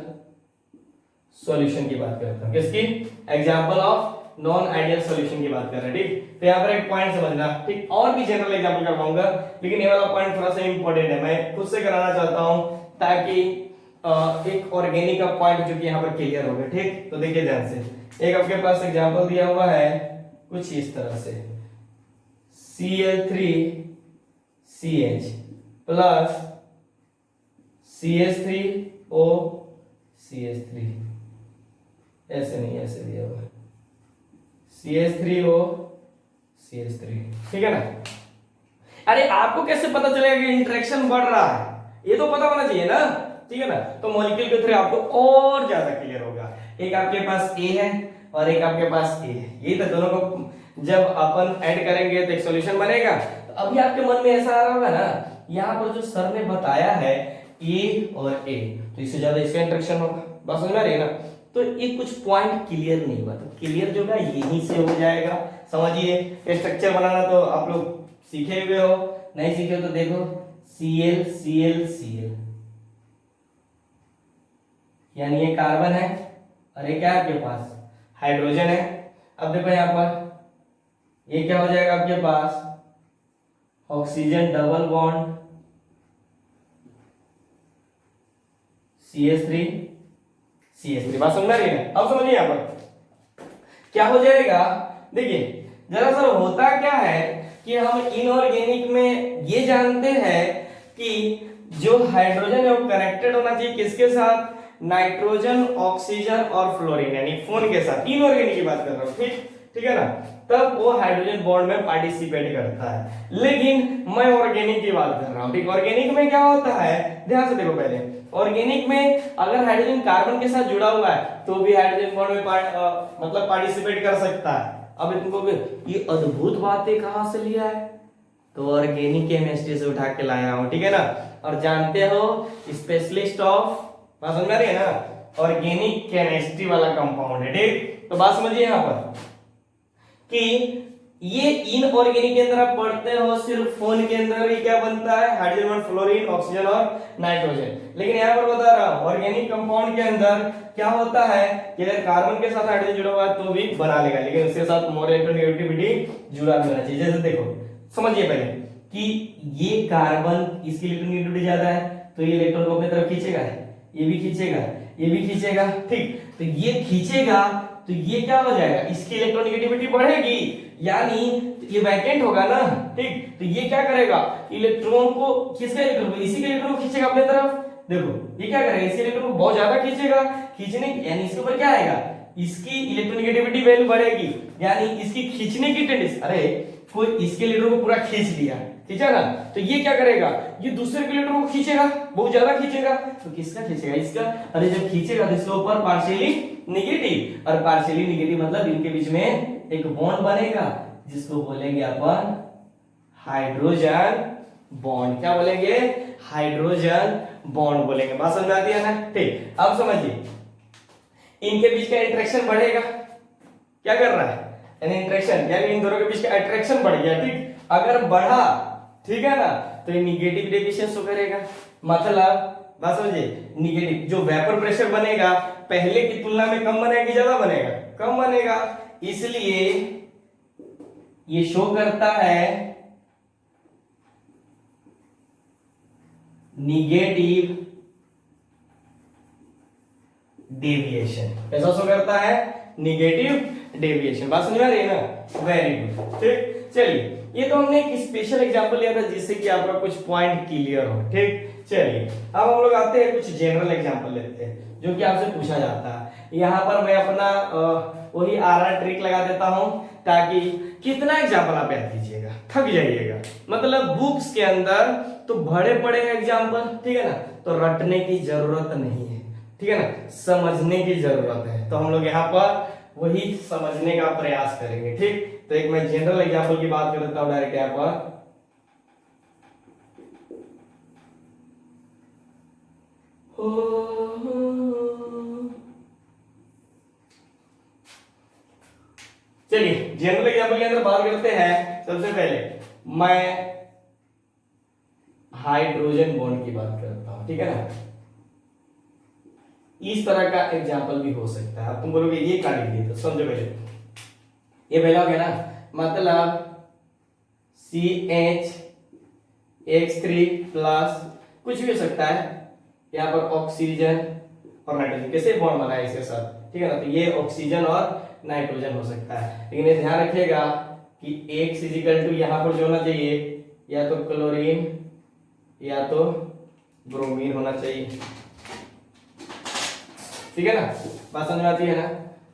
S1: solution की बात करता हूं। किसकी? Example of non ideal solution की बात कर रहे हैं, ठीक। तो यहाँ पर एक पॉइंट समझना, ठीक। और भी जनरल एग्जाम्पल करवाऊंगा, लेकिन ये वाला पॉइंट थोड़ा सा इंपॉर्टेंट है, मैं खुद से कराना चाहता हूं ताकि एक ऑर्गेनिक का पॉइंट जो कि यहाँ पर क्लियर हो गया, ठीक। तो देखिए ध्यान से, एक आपके पास एग्जाम्पल दिया हुआ है कुछ इस तरह से, Cl3CH प्लस CH3O CH3, ऐसे नहीं, ऐसे दिया हुआ है CH3O CH3, ठीक है ना। अरे आपको कैसे पता चलेगा कि इंटरेक्शन बढ़ रहा है? ये तो पता होना चाहिए ना, ठीक है ना। तो मॉलिक्यूल के थ्रू आपको और ज्यादा क्लियर होगा। एक आपके पास A है और एक आपके पास A है, ये तो दोनों को जब अपन ऐड करेंगे तो एक सॉल्यूशन बनेगा। तो अभी आपके मन में ऐसा आ रहा होगा ना, यहाँ पर जो सर ने बताया है A और A, तो इससे ज्यादा इसका इंटरेक्शन होगा। बात समझ में आ रही है ना? तो ये कुछ पॉइंट क्लियर नहीं हुआ, तो क्लियर जो है यहीं से हो जाएगा। समझिए, स्ट्रक्चर बनाना तो आप लोग सीखे हुए हो, नहीं सीखे हो तो देखो Cl Cl Cl, यानी ये कार्बन है और ये क्या है आपके पास? हाइड्रोजन है। अब देखो यहाँ पर ये क्या हो जाएगा आपके पास? Oxygen double bond CH3 CH3। बात समझ रही है? अब समझिए यहाँ पर क्या हो जाएगा। देखिए जरा सर, होता क्या है कि हम इनऑर्गेनिक में ये जानते हैं कि जो हाइड्रोजन है वो कनेक्टेड होना चाहिए किसके साथ? नाइट्रोजन, ऑक्सीजन और फ्लोरीन, यानी फोन के साथ। इनऑर्गेनिक की बात कर रहा हूं, ठीक है ना। तब वो हाइड्रोजन बॉन्ड में पार्टिसिपेट करता है। लेकिन मैं ऑर्गेनिक की बात कर रहा हूं, ठीक। ऑर्गेनिक में क्या होता है, ध्यान से देखो पहले। ऑर्गेनिक में अगर हाइड्रोजन कार्बन के साथ जुड़ा हुआ है तो भी हाइड्रोजन बॉन्ड में मतलब पार्टिसिपेट कर सकता है। अब तुमको ये अद्भुत बातें कहां से लिया है? तो ऑर्गेनिक केमिस्ट्री से उठा के लाया हूं, ठीक है ना। और जानते हो स्पेशलिस्ट ऑफ, बात समझ में आ रही है ना, ऑर्गेनिक केमिस्ट्री वाला कंपाउंड है, ठीक। तो बात समझिए यहां पर कि ये इनऑर्गेनिक के अंदर आप पढ़ते हो सिर्फ फोन के अंदर ही क्या बनता है? हाइड्रोजन, फ्लोरीन, ऑक्सीजन और नाइट्रोजन। लेकिन यहाँ पर बता रहा हूं ऑर्गेनिक कंपाउंड के अंदर क्या होता है कि अगर कार्बन के साथ हाइड्रोजन जुड़ा हुआ है तो भी बना लेगा, लेकिन उसके साथ मोर इलेक्ट्रोनेगेटिविटी जुड़ा भी होना चाहिए। जैसे देखो, समझिए पहले कि ये कार्बन, इसकी इलेक्ट्रोनेगेटिविटी ज्यादा है तो ये इलेक्ट्रॉन को अपनी तरफ खींचेगा, ये भी खींचेगा, ये भी खींचेगा, ठीक। तो ये खींचेगा तो ये क्या हो जाएगा? इसकी इलेक्ट्रोनेगेटिविटी बढ़ेगी, यानी ये वैकेंट होगा ना, ठीक। तो ये क्या करेगा? इलेक्ट्रॉन को, किसका इलेक्ट्रॉन को? इसी के इलेक्ट्रॉन को खींचेगा अपने तरफ। देखो ये क्या करेगा? इसी इलेक्ट्रॉन को बहुत ज्यादा खींचेगा, खींचने यानी इसके ऊपर क्या आएगा? इसकी इलेक्ट्रोनेगेटिविटी वैल्यू बढ़ेगी, यानी इसकी खींचने की टेंडेंसी। अरे कोई इसके इलेक्ट्रॉन को पूरा खींच लिया, खींचा ना, तो ये क्या करेगा? ये दूसरे के इलेक्ट्रॉन को खींचेगा, बहुत ज्यादा खींचेगा। तो किसका खींचेगा? इसका। अरे जब खींचेगा तो इसके ऊपर पार्शियली नेगेटिव, और पार्शियली नेगेटिव मतलब इनके बीच में एक बॉन्ड बनेगा जिसको बोलेंगे अपन हाइड्रोजन बॉन्ड। क्या बोलेंगे? हाइड्रोजन बॉन्ड बोलेंगे। बात समझ में आती है ना, ठीक। अब समझिए इनके बीच का इंटरेक्शन बढ़ेगा, क्या कर रहा है? यानी इंटरेक्शन, यानी इन दोनों के बीच का अट्रैक्शन बढ़ गया, ठीक। अगर बढ़ा, ठीक है ना, तो ये निगेटिव डेविएशन शो करेगा। मतलब बात समझिए, निगेटिव जो वेपर प्रेशर बनेगा पहले की तुलना में कम बनेगा कि ज्यादा बनेगा? कम बनेगा। इसलिए ये शो करता है निगेटिव डेविएशन। कैसा शो करता है? Negative deviation. बात समझ में आ रही है ना? वेरी गुड, ठीक। चलिए ये तो हमने एक स्पेशल एग्जांपल लिया था जिससे कि आपका कुछ पॉइंट क्लियर हो, ठीक। चलिए अब हम लोग आते हैं कुछ जनरल एग्जांपल लेते हैं जो कि आपसे पूछा जाता है। यहाँ पर मैं अपना वही आर ट्रिक लगा देता हूं ताकि कितना एग्जांपल आप याद कीजिएगा, थक जाइएगा। मतलब बुक्स के अंदर तो बड़े बड़े एग्जांपल, ठीक है ना, तो रटने की जरूरत नहीं है, ठीक है ना, समझने की जरूरत है। तो हम लोग यहाँ पर वही समझने का प्रयास करेंगे, ठीक। तो एक मैं जनरल एग्जांपल की बात कर लेता हूं डायरेक्ट यहां पर। चलिए जनरल एग्जांपल के अंदर बात करते हैं। सबसे पहले मैं हाइड्रोजन बॉन्ड की बात करता हूं, ठीक है ना। इस तरह का एग्जांपल भी हो सकता है। अब तुम बोलोगे ये क्या लिख दिया, तो समझो पहले ये पहला हो गया ना, मतलब CH प्लस कुछ भी हो सकता है। यहाँ पर ऑक्सीजन और नाइट्रोजन कैसे बॉन्ड बना है इसके साथ, ठीक है ना। तो ये ऑक्सीजन और नाइट्रोजन हो सकता है, लेकिन ये ध्यान रखिएगा कि X इजिकल टू यहाँ पर जो होना चाहिए या तो क्लोरीन या तो ब्रोमीन होना चाहिए, ठीक है ना। बात समझ में आती है ना।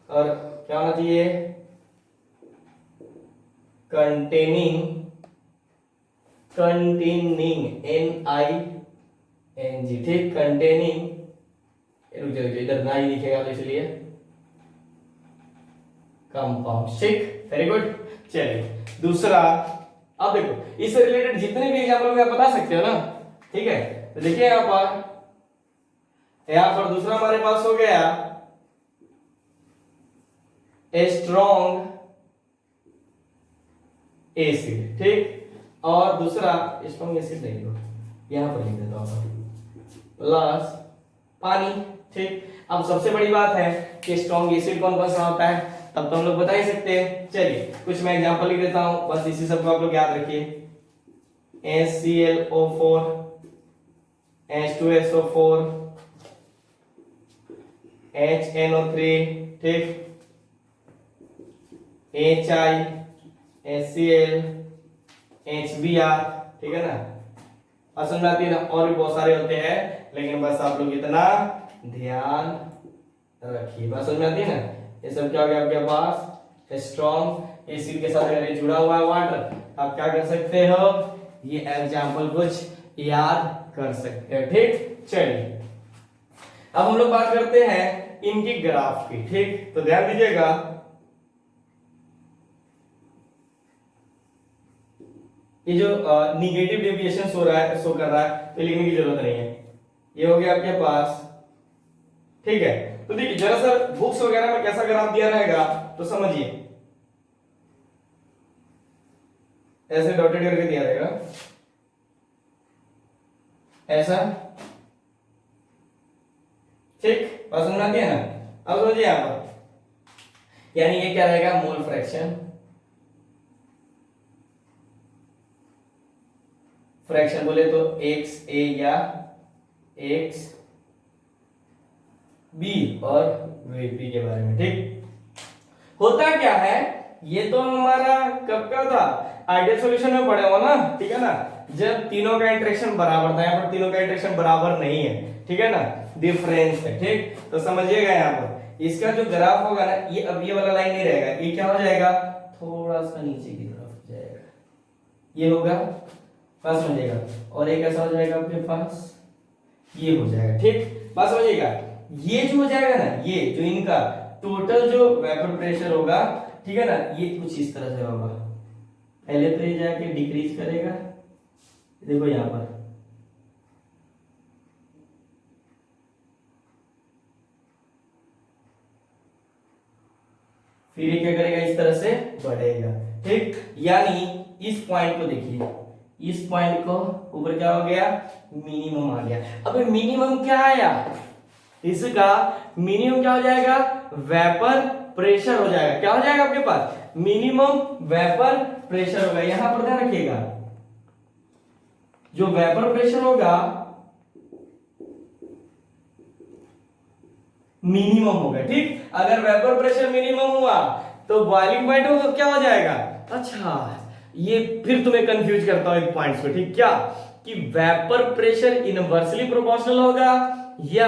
S1: और क्या होना चाहिए, कंटेनिंग NiNG, ठीक, कंटेनिंग, रुक जाओ इधर ना ही लिखेगा तो इसलिए कंपाउंड, ठीक, वेरी गुड। चलिए दूसरा, अब देखो इससे रिलेटेड जितने भी एग्जांपल में आप बता सकते हो ना, ठीक है। तो देखिए यहां पर दूसरा हमारे पास हो गया स्ट्रॉन्ग एसिड, ठीक। और दूसरा स्ट्रॉन्ग एसिड नहीं हो, यहां पर लिख देता हूं प्लस पानी, ठीक। अब सबसे बड़ी बात है कि स्ट्रॉन्ग एसिड कौन कौन सा होता है, तब तो हम लोग बता ही सकते हैं। चलिए कुछ मैं एग्जांपल लिख देता हूं, बस इसी सबको आप लोग याद रखिए। HClO4, H2SO4, HNO3, ठीक, HI, HCl, HBr, ठीक है ना। समझ में आती है ना। और भी बहुत सारे होते हैं, लेकिन बस आप लोग इतना ध्यान रखिए। बस समझ में आती है ना। ये सब क्या हो गया आपके पास, स्ट्रॉन्ग एसिड के साथ अगर ये जुड़ा हुआ है वाटर, आप क्या कर सकते हो, ये एग्जांपल कुछ याद कर सकते हो, ठीक। चलिए अब हम लोग बात करते हैं इनकी ग्राफ की, ठीक। तो ध्यान दीजिएगा, ये जो निगेटिव डेविएशन शो कर रहा है तो लिखने की जरूरत नहीं है। ये हो गया आपके पास, ठीक है। तो देखिए जरा सा बुक्स वगैरह में कैसा ग्राफ दिया रहेगा तो समझिए, ऐसे डॉटेड करके दिया रहेगा, ऐसा, ठीक। बात समझ आती है ना। अब समझिए यहां पर, यानी ये क्या रहेगा, मोल फ्रैक्शन, फ्रैक्शन बोले तो XA या XB और VP के बारे में, ठीक। होता क्या है, ये तो हमारा कब का था, आइडियल सॉल्यूशन में पढ़े हो ना, ठीक है ना। जब तीनों का इंटरेक्शन बराबर था, यहाँ पर तीनों का इंटरेक्शन बराबर नहीं है, ठीक है ना, डिफरेंस है, ठीक। तो समझिएगा यहाँ पर इसका जो ग्राफ होगा ना, ये अब ये वाला लाइन नहीं रहेगा, ये क्या हो जाएगा, थोड़ा सा नीचे की तरफ जाएगा, ये होगा, बात समझिएगा। और एक ऐसा हो जाएगा आपके पास, ये हो जाएगा, ठीक। बात समझिएगा, ये जो हो जाएगा ना, ये जो इनका टोटल जो वेपर प्रेशर होगा, ठीक है ना, ये कुछ इस तरह से होगा। पहले तो ये जाके डिक्रीज करेगा, देखो यहां पर, फिर ये क्या करेगा, इस तरह से बढ़ेगा, ठीक। यानी इस पॉइंट को देखिए, इस पॉइंट को ऊपर क्या हो गया, मिनिमम आ गया। अब मिनिमम क्या आया, इसका मिनिमम क्या हो जाएगा, वेपर प्रेशर हो जाएगा। क्या हो जाएगा आपके पास, मिनिमम वेपर प्रेशर होगा। यहां पर ध्यान रखिएगा, जो वेपर प्रेशर होगा मिनिमम होगा, ठीक। अगर वेपर प्रेशर मिनिमम हुआ तो बॉइलिंग पॉइंट होगा, क्या हो जाएगा। अच्छा, ये फिर तुम्हें कंफ्यूज करता हूं एक पॉइंट्स पे, ठीक, क्या कि वेपर प्रेशर इनवर्सली प्रोपोर्शनल होगा या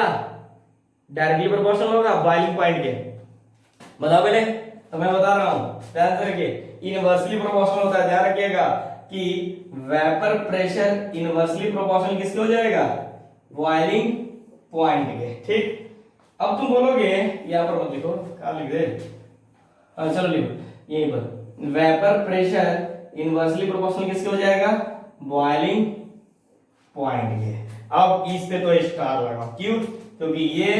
S1: डायरेक्टली प्रोपोर्शनल होगा बॉइलिंग पॉइंट के, बताओ पहले। तो मैं बता रहा हूं, ध्यान से रखिए, इनवर्सली प्रोपोर्शनल होता है। ध्यान रखिएगा कि वेपर प्रेशर इनवर्सली प्रोपोर्शनल किसके हो जाएगा, बॉइलिंग पॉइंट के, ठीक। अब तुम बोलोगे, यहां पर मत लिखो, क्या लिख दे, चलो लिखो यहीं पर, वेपर प्रेशर इनवर्सली प्रोपोर्शनल किसके हो जाएगा, बॉइलिंग पॉइंट के। अब इस पे तो स्टार लगा, क्यों, क्योंकि ये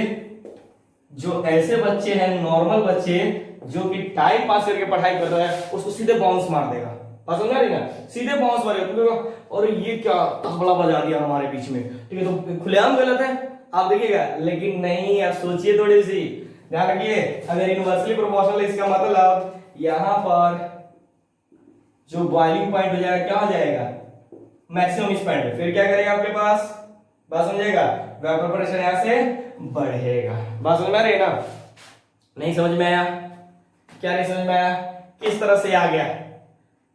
S1: जो ऐसे बच्चे हैं, नॉर्मल बच्चे जो कि टाइम पास करके पढ़ाई कर रहे हैं, उसको सीधे बाउंस मार देगा, समझ रही ना, सीधे बाउंस मारेगा, और ये क्या तबला बजा दिया हमारे बीच में, ठीक है, तो खुलेआम गलत है, आप देखिएगा। लेकिन नहीं, आप सोचिए थोड़ी सी, ध्यान रखिए, अगर इनवर्सली प्रोपोर्शनल इसका मतलब यहां पर जो बॉइलिंग पॉइंट हो जाएगा क्या हो जाएगा, मैक्सिमम इस पॉइंट पे, फिर क्या करेगा आपके पास, बात समझेगा, वेपर प्रेशर यहां से बढ़ेगा। बात समझ में आ रही है ना, नहीं समझ में आया, क्या नहीं समझ में आया, किस तरह से आ गया,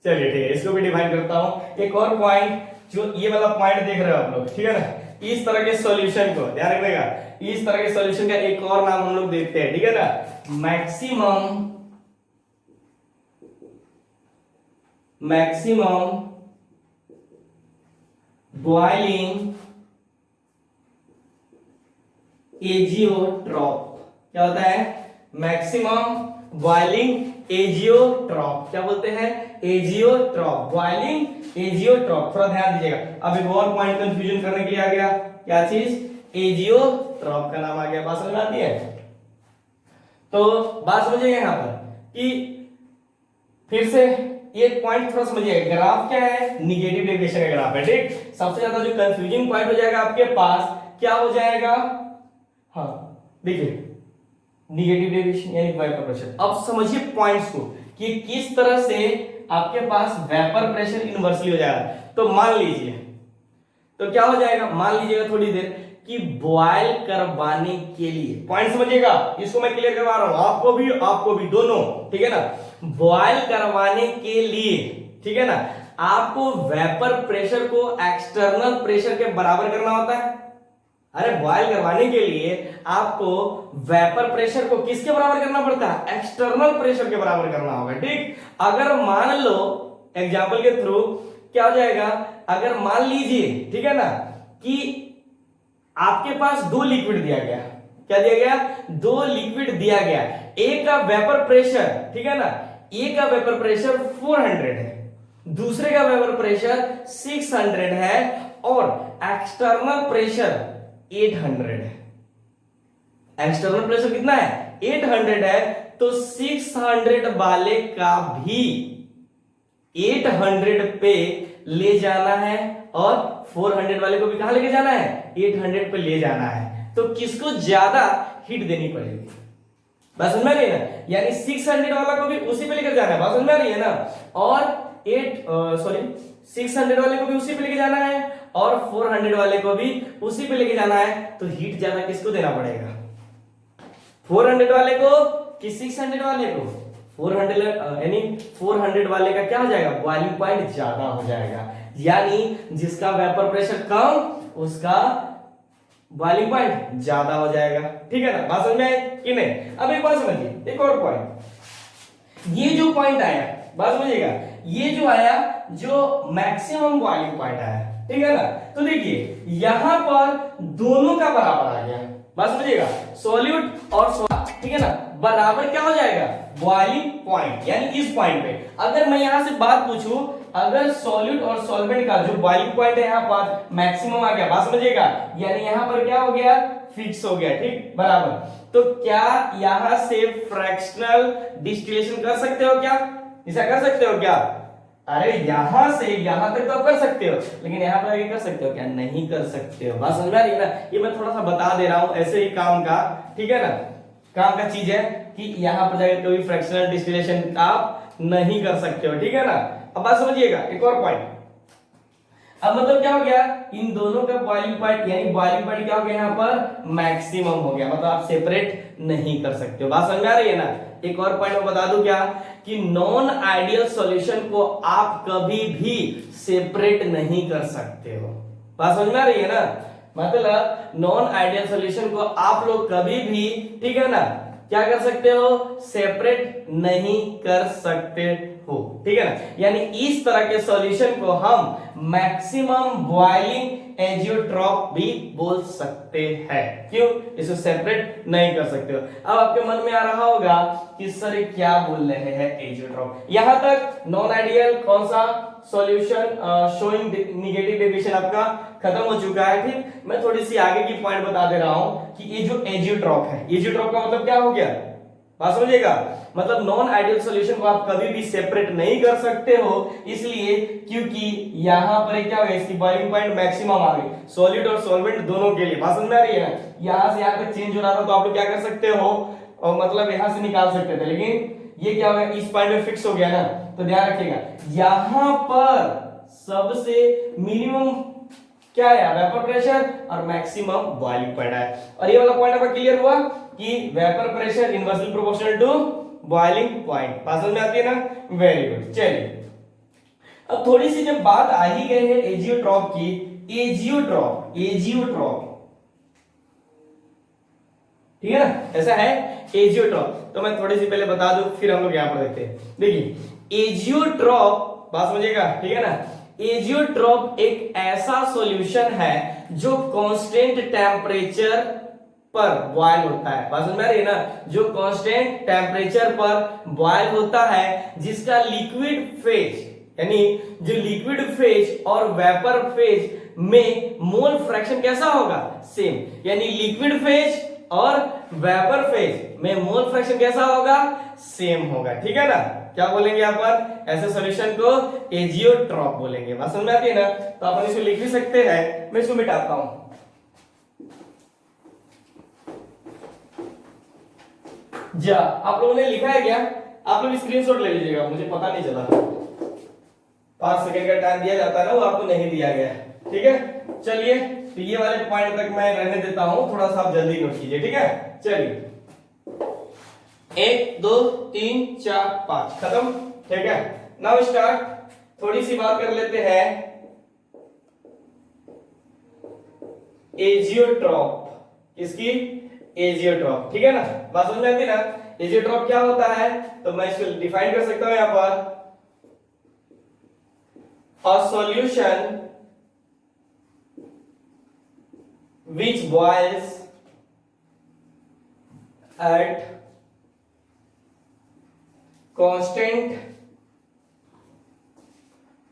S1: चलिए ठीक है, इसको भी डिफाइन करता हूं। एक और पॉइंट, जो ये वाला पॉइंट देख रहे हो आप लोग, ठीक है ना, इस तरह के सॉल्यूशन को ध्यान रखिएगा, इस तरह के सॉल्यूशन का एक और नाम हम लोग देखते हैं, ठीक है ना, मैक्सिमम बॉइलिंग एजियोट्रॉप। क्या होता है, मैक्सिमम बॉइलिंग एजियोट्रॉप, क्या बोलते हैं, एजियोट्रॉप, बॉइलिंग एजियोट्रॉप। थोड़ा ध्यान दीजिएगा, अब एक और पॉइंट कंफ्यूजन करने के लिए आ गया, क्या चीज, एजियोट्रॉप का नाम आ गया। बात समझ में आती है, तो बात समझिएगा यहां पर कि फिर से एक पॉइंट थोड़ा समझिएगा, ग्राफ क्या है, निगेटिव डेविएशन का ग्राफ है, ठीक। सबसे ज्यादा जो कंफ्यूजिंग पॉइंट हो जाएगा आपके पास, क्या हो जाएगा, हाँ देखिए, निगेटिव डेविएशन यानी वेपर प्रेशर। अब समझिए पॉइंट्स को कि किस तरह से आपके पास वेपर प्रेशर इनवर्सली हो जाएगा। तो मान लीजिए, तो क्या हो जाएगा, मान लीजिएगा थोड़ी देर कि बॉयल करवाने के लिए, पॉइंट समझिएगा, इसको मैं क्लियर करवा रहा हूं, आपको भी दोनों, ठीक है ना, बॉयल करवाने के लिए, ठीक है ना, आपको वेपर प्रेशर को एक्सटर्नल प्रेशर के बराबर करना होता है। अरे बॉयल करवाने के लिए आपको वेपर प्रेशर को किसके बराबर करना पड़ता है, एक्सटर्नल प्रेशर के बराबर करना होगा, ठीक। अगर मान लो एग्जांपल के थ्रू क्या हो जाएगा, अगर मान लीजिए, ठीक है ना, कि आपके पास दो लिक्विड दिया गया, क्या दिया गया, दो लिक्विड दिया गया, एक का वेपर प्रेशर, ठीक है ना, एक का वेपर प्रेशर 400 है, दूसरे का वेपर प्रेशर 600 है, और एक्सटर्नल प्रेशर 800 है। एक्सटर्नल प्रेशर कितना है, 800 है, तो 600 वाले का भी 800 पे ले जाना है, और 400 वाले को भी कहां लेके जाना है, 800 पे ले जाना है। तो किसको ज्यादा हिट देनी पड़ेगी, बात समझ में आ रही है ना, यानी 600 वाला को भी उसी पे लेकर जाना है, बात समझ में आ रही है ना, और 600 वाले को भी उसी पे लेके जाना है, और 400 वाले को भी उसी पे लेके जाना है। तो हीट ज्यादा किसको देना पड़ेगा, 400 वाले को कि 600 वाले को, 400 यानी 400 वाले का क्या हो जाएगा, बॉइलिंग पॉइंट ज्यादा हो जाएगा, यानी जिसका वेपर प्रेशर कम उसका बॉइलिंग पॉइंट ज्यादा हो जाएगा, ठीक है ना, बात समझ में आई कि नहीं। अब एक बात समझिए, एक और पॉइंट, ये जो पॉइंट आया, बात समझिएगा, ये जो आया, जो मैक्सिमम बॉइलिंग पॉइंट आया, ठीक है ना, तो देखिए यहां पर दोनों का बराबर आ गया, बात समझिएगा, सॉल्यूट और सॉल्ट, ठीक है ना, बराबर क्या हो जाएगा, बॉइलिंग पॉइंट, यानी इस पॉइंट पे। अगर मैं यहां से बात पूछूं, अगर सॉल्यूट और सॉल्वेंट का जो बॉइलिंग पॉइंट है यहां पर मैक्सिमम आ गया, बात समझिएगा, यानी यहां पर क्या हो गया, फिक्स हो गया, ठीक, बराबर। तो क्या यहां से फ्रैक्शनल डिस्टिलेशन कर सकते हो क्या, ऐसा कर सकते हो क्या, अरे यहां से यहां तक तो आप कर सकते हो, लेकिन यहां पर आगे कर सकते हो क्या, नहीं कर सकते हो, बात समझ में आ रही है ना। ये मैं थोड़ा सा बता दे रहा हूं ऐसे ही काम का, ठीक है ना, काम का चीज है कि यहां पर जाकर कोई फ्रैक्शनल डिस्टिलेशन आप नहीं कर सकते हो, ठीक है ना। अब बात समझिएगा, एक और पॉइंट, अब मतलब क्या हो गया, इन दोनों का बॉइलिंग पॉइंट यानी बॉइलिंग पॉइंट क्या हो गया, यहाँ पर मैक्सिमम हो गया, मतलब आप सेपरेट नहीं कर सकते हो, बात समझ में आ रही है ना। एक और पॉइंट मैं बता दूं क्या, कि नॉन आइडियल सॉल्यूशन को आप कभी भी सेपरेट नहीं कर सकते हो, बात समझ में आ रही है ना, मतलब नॉन आइडियल सॉल्यूशन को आप लोग कभी भी, ठीक है ना, क्या कर सकते हो, सेपरेट नहीं कर सकते हो, ठीक है ना। यानी इस तरह के सॉल्यूशन को हम मैक्सिमम बॉइलिंग एजियोट्रॉप भी बोल सकते हैं। क्यों, इसे सेपरेट नहीं कर सकते हो। अब आपके मन में आ रहा होगा कि सर क्या बोल रहे हैं एजियोट्रॉप। यहां तक नॉन आइडियल कौन सा सॉल्यूशन शोइंग नेगेटिव डेविएशन आपका खत्म हो चुका है। ठीक, मैं थोड़ी सी आगे की पॉइंट बता दे रहा हूं कि ये जो एजियोट्रॉप है, एजियोट्रॉप का मतलब क्या हो गया, बात समझिएगा। मतलब नॉन आइडियल सॉल्यूशन को आप कभी भी सेपरेट नहीं कर सकते हो, इसलिए क्योंकि यहां पर क्या होगा, इसकी बॉइलिंग पॉइंट मैक्सिमम आ गई सॉलिड और सॉल्वेंट दोनों के लिए। बात समझ में आ रही है ना। यहां से यहां पे चेंज हो रहा था तो आप लोग क्या कर सकते हो, और मतलब यहां से निकाल सकते थे, लेकिन ये क्या होगा, इस पॉइंट में फिक्स हो गया ना। तो ध्यान रखिएगा, यहां पर सबसे मिनिमम क्या है, वेपर प्रेशर और मैक्सिमम बॉइलिंग पॉइंट है। और ये वाला पॉइंट आपका क्लियर हुआ कि vapour pressure inversely proportional to boiling point. बात समझ में आती है ना, वेरी गुड। चलिए अब थोड़ी सी जब बात आ ही गई है एजियोट्रॉप की, एजियोट्रॉप ठीक है ना, ऐसा है एजियोट्रॉप। तो मैं थोड़ी सी पहले बता दूं, फिर हम लोग यहां पर देखते हैं। देखिए एजियोट्रॉप, बात समझिएगा, ठीक है ना। एजियोट्रॉप एक ऐसा सॉल्यूशन है जो कांस्टेंट टेम्परेचर पर बॉयल होता है। बात समझ में आ रही है ना, जो कांस्टेंट टेम्परेचर पर बॉयल होता है, जिसका लिक्विड फेज यानी जो लिक्विड फेज और वेपर फेज में मोल फ्रैक्शन कैसा होगा, सेम। यानी लिक्विड फेज और वेपर फेज में मोल फ्रैक्शन कैसा होगा, सेम होगा, ठीक है ना। क्या बोलेंगे यहाँ पर, ऐसे सॉल्यूशन को एजियोट्रॉप बोलेंगे। बात समझ में आती है ना। तो अपन इसको लिख भी सकते हैं, मैं इसको मिटाता हूं। जा, आप लोगों ने लिखा है क्या, आप लोग स्क्रीनशॉट ले लीजिएगा, मुझे पता नहीं चला। 5 सेकंड का टाइम दिया जाता है ना, वो आपको नहीं दिया गया है, ठीक है। चलिए तो ये वाले पॉइंट तक मैं रहने देता हूं, थोड़ा सा आप जल्दी नोट कीजिए, ठीक है। चलिए 1 2 3 4 5 खत्म, ठीक है। Now start. थोड़ी सी बात कर लेते हैं एजियोट्रॉप, इसकी एजियोट्रॉप, ठीक है ना। बात समझ में आती है ना। एजियोट्रॉप क्या होता है, तो मैं इसको डिफाइन कर सकता हूं यहां पर, a solution which boils at constant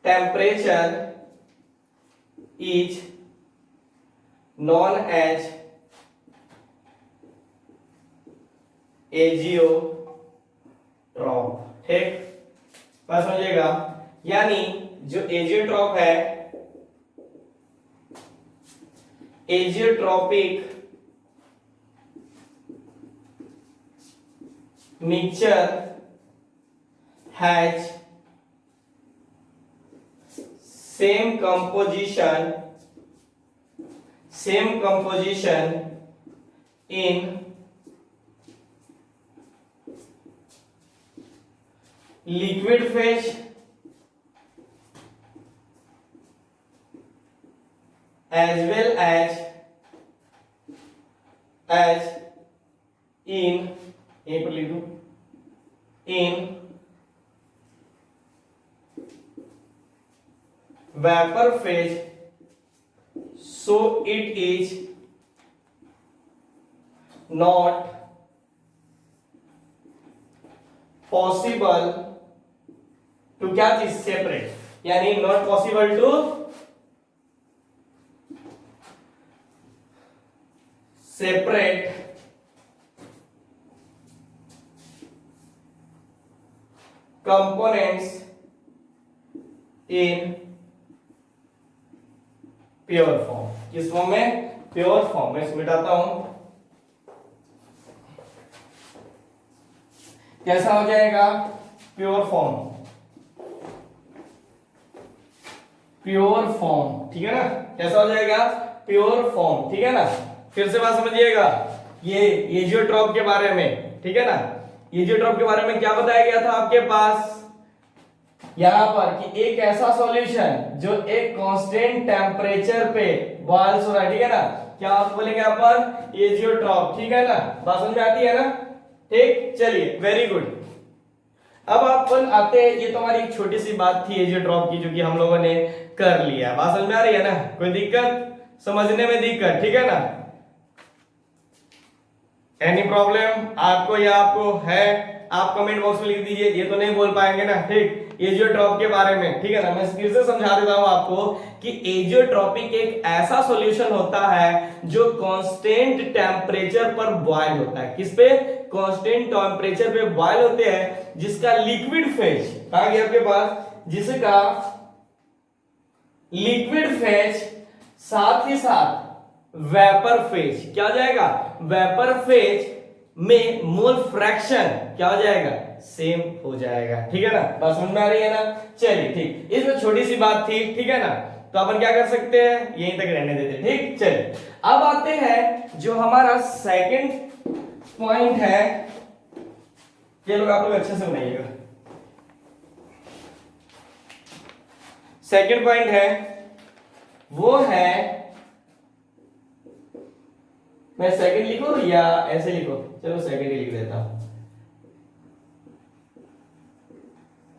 S1: temperature is known as azeotrope, ठीक। बात समझिएगा, यानी जो एजियोट्रॉप है, azeotropic mixture has same composition in liquid phase as well as in, यहीं पर लिख दूं, in vapor phase, so it is not possible to क्या चीज, सेपरेट, यानी not possible to separate components in pure form. किस form में, pure form में। इसको मिटाता हूं, कैसा हो जाएगा, प्योर फॉर्म, प्योर फॉर्म, ठीक है ना। कैसा हो जाएगा, प्योर फॉर्म, ठीक है ना। फिर से बात समझिएगा, ये एजियोट्रॉप के बारे में, ठीक है ना। एजियोट्रॉप के बारे में क्या बताया गया था आपके पास यहां पर, कि एक ऐसा सॉल्यूशन जो एक कांस्टेंट टेम्परेचर पे बॉयल हो रहा है, ठीक है ना। क्या आप बोलेंगे यहाँ पर, एजियोट्रॉप, ठीक है ना। बात समझ में आती है ना। ठीक, चलिए वेरी गुड। अब अपन आते हैं, ये तो हमारी एक छोटी सी बात थी एजियो ड्रॉप की, जो कि हम लोगों ने कर लिया। बात समझ में आ रही है ना? कोई दिक्कत, समझने में दिक्कत, ठीक है ना? एनी प्रॉब्लम आपको या आपको है? आप कमेंट बॉक्स में लिख दीजिए, ये तो नहीं बोल पाएंगे ना, ठीक। एजियोट्रॉप के बारे में, ठीक है ना? मैं फिर से समझा देता हूं आपको कि एजियोट्रॉपिक एक ऐसा सॉल्यूशन होता है जो कांस्टेंट टेम्परेचर पर बॉयल होता है। किस पे? कांस्टेंट टेम्परेचर पे बॉयल होते हैं, जिसका लिक्विड फेज कहा गया आपके पास, जिसका लिक्विड फेज साथ ही साथ वेपर फेज क्या हो जाएगा? वेपर फेज में मोल फ्रैक्शन क्या हो जाएगा? सेम हो जाएगा, ठीक है ना? बात समझ में आ रही है ना? चलिए ठीक, इसमें छोटी सी बात थी, ठीक है ना? तो अपन क्या कर सकते हैं, यहीं तक रहने देते, ठीक। चलिए अब आते हैं जो हमारा सेकंड पॉइंट है, ये लोग आप लोग अच्छे से बनाइएगा। सेकंड पॉइंट है वो है, मैं सेकंड लिखूं या ऐसे लिखो? चलो सेकंड ही लिख देता हूं।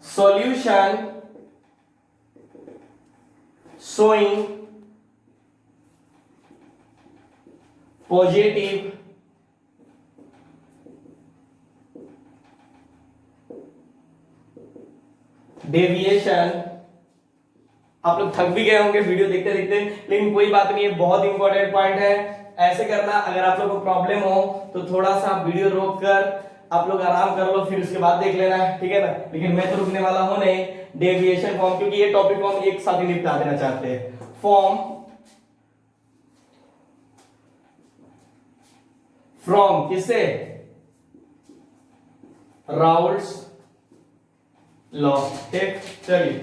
S1: Solution showing positive deviation. आप लोग थक भी गए होंगे वीडियो देखते देखते, लेकिन कोई बात नहीं है, बहुत इंपॉर्टेंट पॉइंट है। ऐसे करना, अगर आप लोग को प्रॉब्लम हो तो थोड़ा सा वीडियो रोक कर आप लोग आराम कर लो, फिर उसके बाद देख लेना, ठीक है ना? लेकिन मैं तो रुकने वाला हूं नहीं। डेविएशन फॉर्म, क्योंकि ये टॉपिक को हम एक साथ ही निपटा देना चाहते हैं। फॉर्म फ्रॉम किससे? राउल्ट्स लॉ, ठीक। चलिए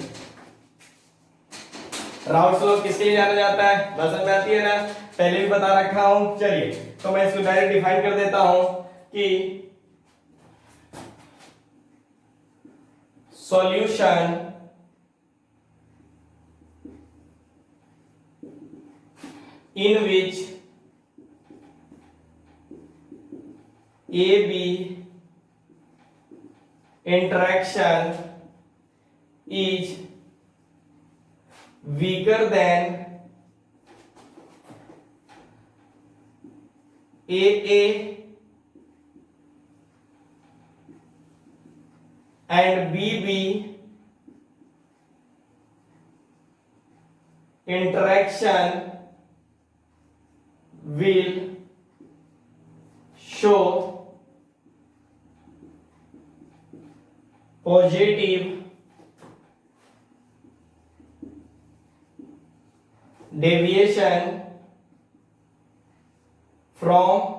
S1: राउल्ट्स लॉ किसके लिए जाना जाता है? बस समझ में आती है ना? पहले भी बता रखा हूं। चलिए तो मैं इसको डायरेक्ट डिफाइन कर देता हूं कि solution in which AB interaction is weaker than AA and BB interaction will show positive deviation from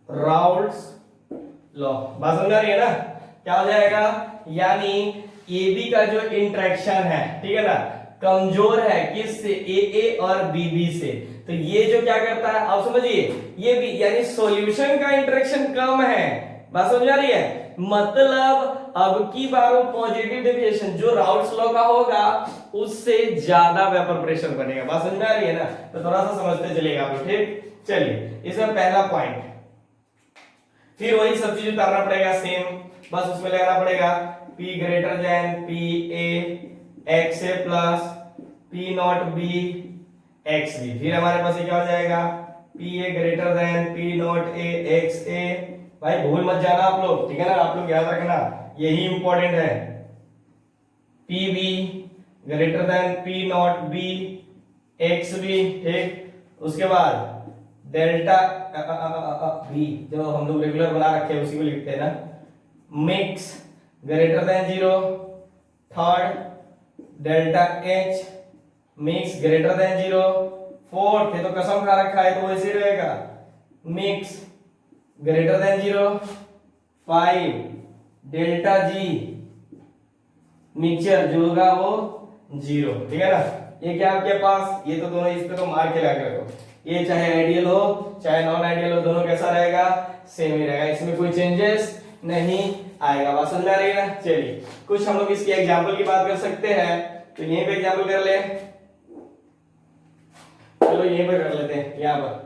S1: Raoult's law. बात समझ आ रही है ना? क्या हो जाएगा? यानी AB का जो इंटरेक्शन है, ठीक है ना, कमजोर है किससे? AA और BB से। तो ये जो क्या करता है, आप समझिए, ये भी यानी सॉल्यूशन का इंटरेक्शन कम है। बात समझ आ रही है? मतलब अब की बार वो पॉजिटिव डेविएशन जो राउल्ट्स लॉ का होगा उससे ज्यादा वेपर प्रेशर बनेगा। बात समझ में आ रही है ना? तो थोड़ा सा समझते चलेगा आप लोग, ठीक। चलिए इसमें पहला पॉइंट, फिर वही सब चीज उतारना पड़ेगा सेम, बस उसमें लगाना पड़ेगा P greater than PA XA plus P not B XB। फिर हमारे पास ये क्या हो जाएगा? PA greater than P not A XA। भाई भूल मत जाना आप लोग, ठीक है ना? आप लोग याद रखना, यही इंपॉर्टेंट है। PB greater than P not B XB, ठीक। उसके बाद डेल्टा बी जो हम लोग रेगुलर बना रखे हैं उसी को लिखते हैं ना। Mix greater than 0। Third delta H mix greater than 0। Fourth ये तो कसम खा रखा है तो वैसे रहेगा, mix greater than 0। 5 delta G mixture जो होगा वो 0, ठीक है ना? ये क्या आपके पास, ये तो दोनों इस पे तो मार के लगा रखो, ये चाहे आइडियल हो चाहे नॉन आइडियल हो दोनों कैसा रहेगा? सेम ही रहेगा, इसमें कोई चेंजेस नहीं आएगा। बात समझ में आ रही है ना? चलिए कुछ हम लोग इसकी एग्जांपल की बात कर सकते हैं, तो यहीं पे एग्जांपल कर ले। चलो यहीं पर कर लेते हैं, यहाँ पर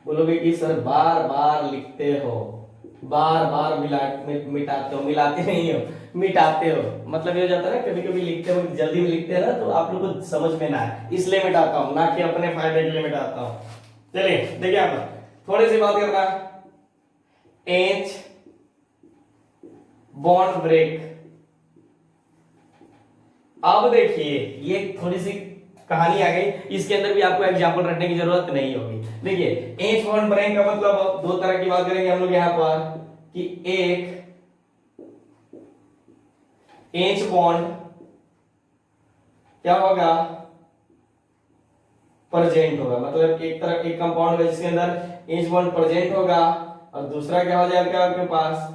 S1: बोलोगे कि सर बार बार लिखते हो, बार बार मिटाते हो, मिलाते नहीं हो, मिटाते हो, मतलब ये हो जाता है ना, कभी कभी लिखते हो जल्दी में लिखते हैं ना, तो आप लोग को समझ में ना आए, इसलिए मिटाता हूं, ना कि अपने फायदे के लिए मिटाता हूं। चलिए देखिए यहाँ पर थोड़ी सी बात करना, एच बॉन्ड ब्रेक। अब देखिए ये थोड़ी सी कहानी आ गई, इसके अंदर भी आपको एग्जांपल रखने की जरूरत नहीं होगी। देखिए एच बॉन्ड ब्रेक का मतलब दो तरह की बात करेंगे हम लोग यहाँ पर, कि एक एच बॉन्ड क्या होगा, प्रेजेंट होगा, मतलब एक तरह एक कंपाउंड होगा जिसके अंदर एच बॉन्ड प्रेजेंट होगा, और दूसरा क्या हो जाएगा आपके पास,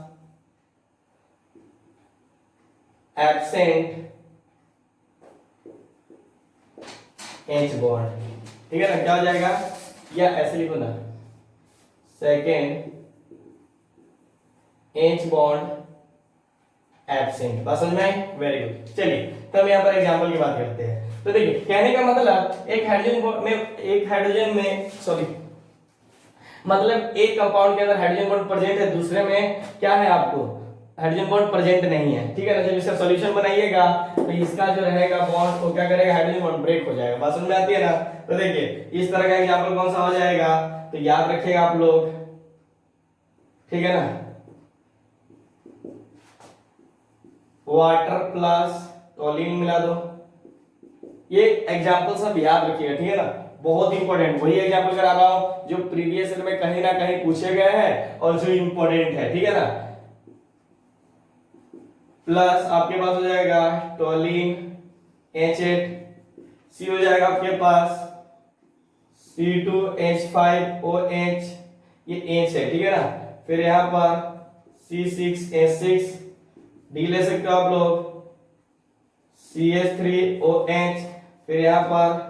S1: एब्सेंट एच बॉन्ड। ठीक है ना, क्या हो जाएगा, या ऐसे लिखो ना, सेकेंड एच बॉन्ड एब्सेंट। बात समझ में आई? Very good. चलिए तब यहाँ पर एग्जांपल की बात करते हैं। तो देखिए कहने का मतलब एक हाइड्रोजन में सॉरी, मतलब एक कंपाउंड के अंदर हाइड्रोजन बॉन्ड प्रेजेंट है, दूसरे में क्या है आपको हाइड्रोजन बॉन्ड प्रेजेंट नहीं है। ठीक है ना, जब इसका सॉल्यूशन बनाइएगा तो इसका जो रहेगा बॉन्ड वो क्या करेगा, हाइड्रोजन बॉन्ड ब्रेक हो जाएगा। बात समझ में आती है ना? तो देखिए इस तरह का एग्जांपल कौन सा हो जाएगा, तो याद रखिएगा आप लोग, ठीक है ना, वाटर प्लस टोलिन मिला दो। ये एग्जांपल सब याद रखिएगा, ठीक है ना, बहुत इंपॉर्टेंट, वही एग्जांपल करा रहा हूं जो प्रीवियस ईयर में कहीं ना कहीं पूछे गए हैं और जो इंपॉर्टेंट है। ठीक है ना, प्लस आपके पास हो जाएगा टोलिन H8, सी हो जाएगा आपके पास C2H5OH, ये H है, ठीक है ना, फिर यहां पर C6H6, डी ले सकते हो आप लोग, CH3OH, फिर यहां पर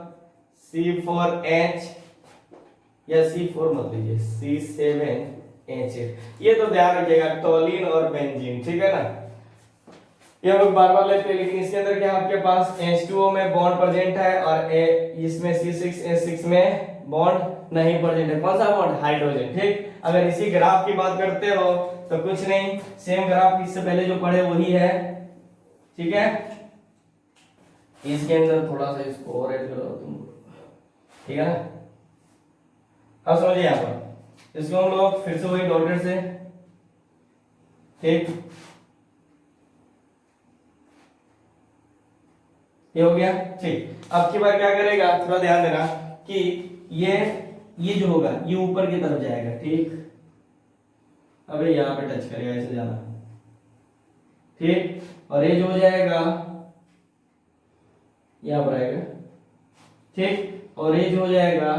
S1: C4H, या C4 मत लीजिए, C7H8। ये तो ध्यान रखिएगा, टोलिन और बेंजीन। ठीक है ना, ये हम लोग बार बार लेते हैं, लेकिन इसके अंदर क्या आपके पास H2O में बॉन्ड प्रेजेंट है और इसमें C6H6 में बॉन्ड नहीं प्रेजेंट है। कौन सा बॉन्ड? हाइड्रोजन। ठीक, अगर इसी ग्राफ की बात करते हो तो कुछ नहीं, सेम ग्राफ इससे पहले जो पढ़े वही है। ठीक है, इसके अंदर थोड़ा सा इसको और ऐड करो तुम, ठीक है ना। अब समझिए यहाँ पर इसको हम लोग फिर से वही डॉटेड से, ठीक, ये हो गया। ठीक, अब की बार क्या करेगा, थोड़ा ध्यान देना कि ये जो होगा ये ऊपर की तरफ जाएगा। ठीक, अबे यहाँ पे टच करेगा, ऐसे जाना, ठीक, और ये जो हो जाएगा यहाँ पर आएगा। ठीक, और ये जो हो जाएगा,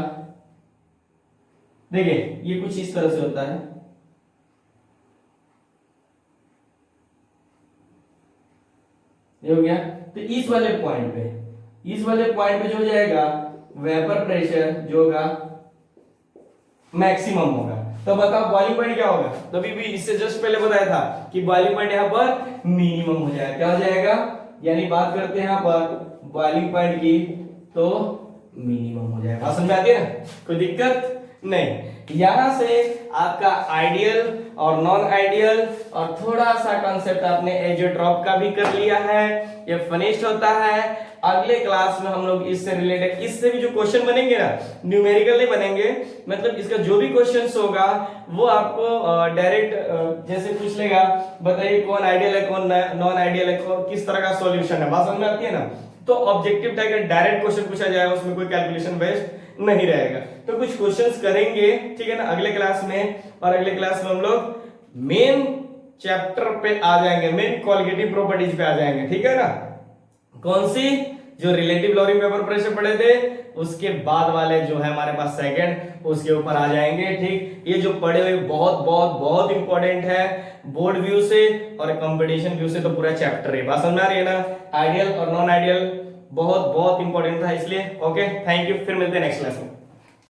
S1: देखिए ये कुछ इस तरह से होता है, ये हो गया। तो इस वाले पॉइंट पे जो हो जाएगा वेपर प्रेशर जो होगा मैक्सिमम होगा। तो बताओ बॉइलिंग पॉइंट क्या होगा, तभी भी इससे जस्ट पहले बताया था कि बॉइलिंग पॉइंट यहाँ पर मिनिमम हो जाएगा। क्या हो जाएगा, यानी बात करते हैं यहाँ पर बॉइलिंग पॉइंट की तो मिनिमम हो जाएगा। समझ में आती है ना, कोई दिक्कत नहीं। यहां से आपका आइडियल और नॉन आइडियल और थोड़ा सा कंसेप्ट आपने एजियोट्रॉप का भी कर लिया है, ये फिनिश्ड होता है। अगले क्लास में हम लोग इससे रिलेटेड, इससे भी जो क्वेश्चन बनेंगे ना, न्यूमेरिकल नहीं बनेंगे, मतलब इसका जो भी क्वेश्चंस होगा वो आपको डायरेक्ट जैसे पूछ लेगा, बताइए कौन आइडियल है कौन नॉन आइडियल है, किस तरह का सॉल्यूशन है, बात समझ में आती है ना। तो ऑब्जेक्टिव टाइप का डायरेक्ट क्वेश्चन पूछा जाएगा, उसमें कोई कैलकुलेशन बेस्ड नहीं रहेगा। तो कुछ क्वेश्चंस करेंगे, ठीक है ना, अगले क्लास में। और अगले क्लास में हम लोग मेन चैप्टर पे आ जाएंगे, मेन क्वालिटेटिव प्रॉपर्टीज पे आ जाएंगे। ठीक है ना, कौन सी, जो रिलेटिव लोअरिंग वेपर प्रेशर पढ़े थे उसके बाद वाले जो है हमारे पास सेकंड, उसके ऊपर आ जाएंगे। ठीक, ये जो पढ़े हुए बहुत बहुत बहुत इंपॉर्टेंट है बोर्ड व्यू से और कंपटीशन व्यू से, तो पूरा चैप्टर है। बात समझ में आ रही है ना, आइडियल और नॉन आइडियल बहुत बहुत इंपॉर्टेंट था इसलिए। ओके, थैंक यू, फिर मिलते हैं नेक्स्ट क्लास में।